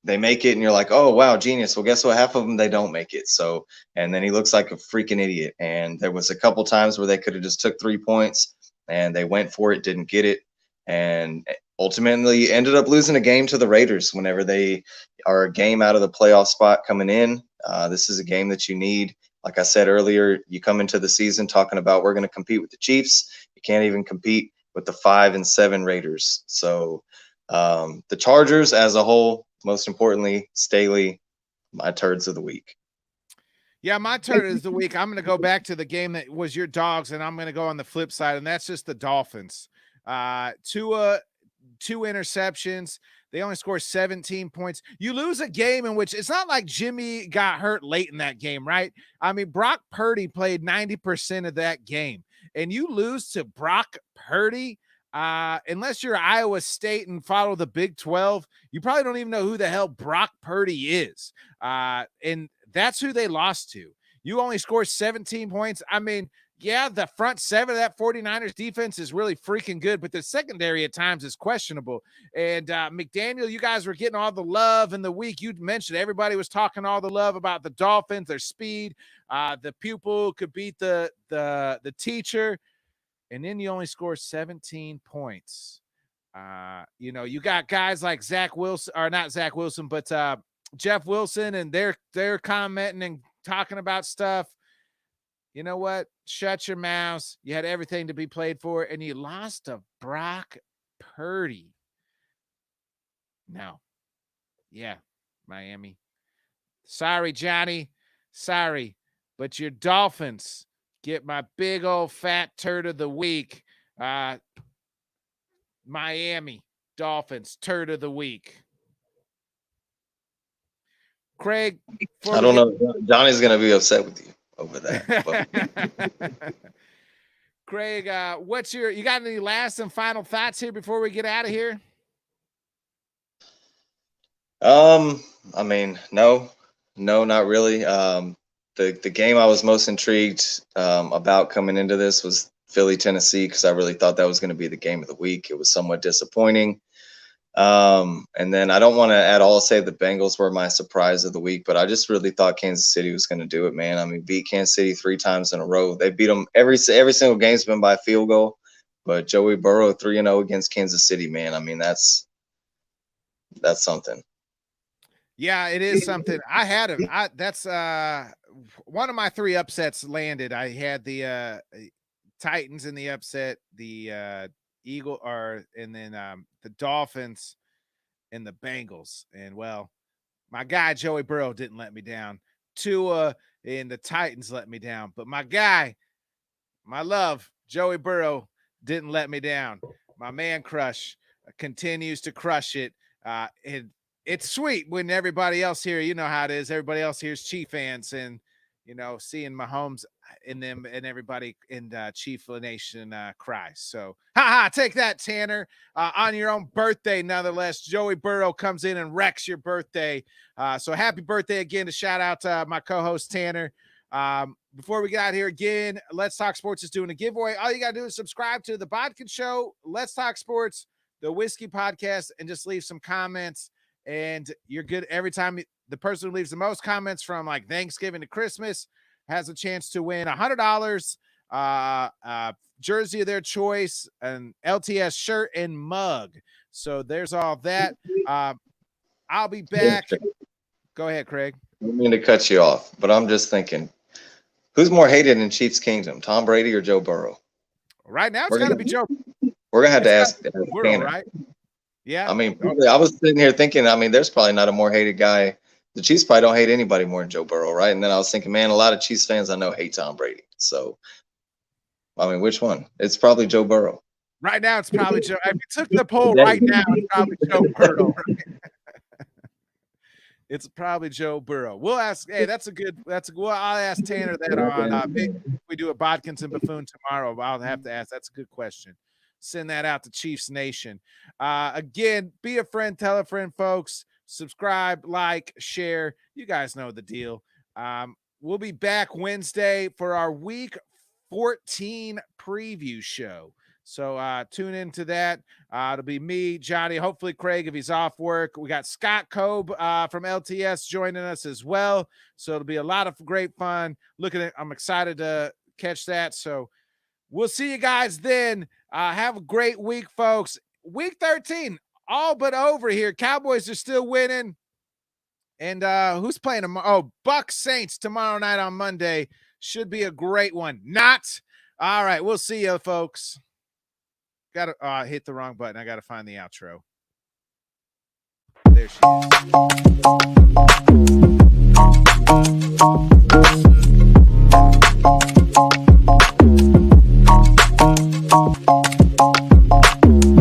they make it, and you're like, oh wow, genius. Well, guess what? Half of them they don't make it. So, and then he looks like a freaking idiot. And there was a couple times where they could have just took 3 points, and they went for it, didn't get it, and ultimately ended up losing a game to the Raiders. Whenever they are a game out of the playoff spot coming in, this is a game that you need. Like I said earlier, you come into the season talking about we're going to compete with the Chiefs. You can't even compete with the 5-7 Raiders. So the Chargers as a whole, most importantly, Staley, my turds of the week. Yeah, my turd is the week. I'm going to go back to the game that was your dogs, and I'm going to go on the flip side, and that's just the Dolphins. Tua, 2 interceptions. They only score 17 points. You lose a game in which it's not like Jimmy got hurt late in that game, right? I mean, Brock Purdy played 90% of that game, and you lose to Brock Purdy. Unless you're Iowa State and follow the Big 12, you probably don't even know who the hell Brock Purdy is. And that's who they lost to. You only score 17 points. I mean, yeah, the front 7 of that 49ers defense is really freaking good, but the secondary at times is questionable. And McDaniel, you guys were getting all the love in the week. You mentioned everybody was talking all the love about the Dolphins, their speed. The pupil could beat the teacher. And then you only score 17 points. You got guys like Zach Wilson, or not Zach Wilson, but Jeff Wilson, and they're commenting and talking about stuff. You know what? Shut your mouths. You had everything to be played for, and you lost to Brock Purdy. No. Yeah, Miami. Sorry, Johnny. Sorry. But your Dolphins get my big old fat turd of the week. Miami Dolphins turd of the week. Craig, I don't know. Johnny's going to be upset with you over that. Craig, you got any last and final thoughts here before we get out of here? No, not really. The game I was most intrigued about coming into this was Philly, Tennessee, because I really thought that was going to be the game of the week. It was somewhat disappointing. And then I don't want to at all say the Bengals were my surprise of the week, but I just really thought Kansas City was going to do it, man. I mean, beat Kansas City 3 times in a row. They beat them every single game's been by a field goal, but Joey Burrow 3-0 against Kansas City, man. I mean, that's something. Yeah, it is something. That's one of my 3 upsets landed. I had the Titans in the upset, the and then the Dolphins and the Bengals. And well, my guy Joey Burrow didn't let me down. Tua and the Titans let me down, but my guy, my love, Joey Burrow didn't let me down. My man crush continues to crush it. It's sweet when everybody else here, you know how it is. Everybody else here is Chief fans, and seeing Mahomes. and them and everybody in Chief Nation cries. So, take that, Tanner. On your own birthday, nonetheless, Joey Burrow comes in and wrecks your birthday. So happy birthday again to shout out to my co-host Tanner. Before we get out here again, Let's Talk Sports is doing a giveaway. All you got to do is subscribe to the Bodkin Show, Let's Talk Sports, the Whiskey Podcast, and just leave some comments. And you're good every time. The person who leaves the most comments from like Thanksgiving to Christmas has a chance to win $100, jersey of their choice, an LTS shirt and mug. So there's all that. I'll be back. Go ahead, Craig. I don't mean to cut you off, but I'm just thinking, who's more hated in Chiefs Kingdom, Tom Brady or Joe Burrow? Right now, it's got to be Joe. We're gonna have to ask Burrow, right? Yeah. I mean, I was sitting here thinking, I mean, there's probably not a more hated guy. The Chiefs probably don't hate anybody more than Joe Burrow, right? And then I was thinking, man, a lot of Chiefs fans I know hate Tom Brady. So, I mean, which one? It's probably Joe Burrow. Right now, it's probably Joe. If you took the poll right now, it's probably Joe Burrow. Right? It's probably Joe Burrow. We'll ask. Hey, well, I'll ask Tanner that on. Maybe we do a Bodkins and Buffoon tomorrow. I'll have to ask. That's a good question. Send that out to Chiefs Nation. Again, be a friend, tell a friend, folks. Subscribe, like, share. You guys know the deal. We'll be back Wednesday for our Week 14 preview show. So tune into that. It'll be me, Johnny, hopefully Craig if he's off work. We got Scott Cobe from LTS joining us as well. So it'll be a lot of great fun. I'm excited to catch that. So we'll see you guys then. Have a great week, folks. Week 13, all but over here. Cowboys are still winning. And who's playing tomorrow? Oh, Bucs Saints tomorrow night on Monday. Should be a great one. Not. All right, we'll see you, folks. Got to hit the wrong button. I got to find the outro. There she is.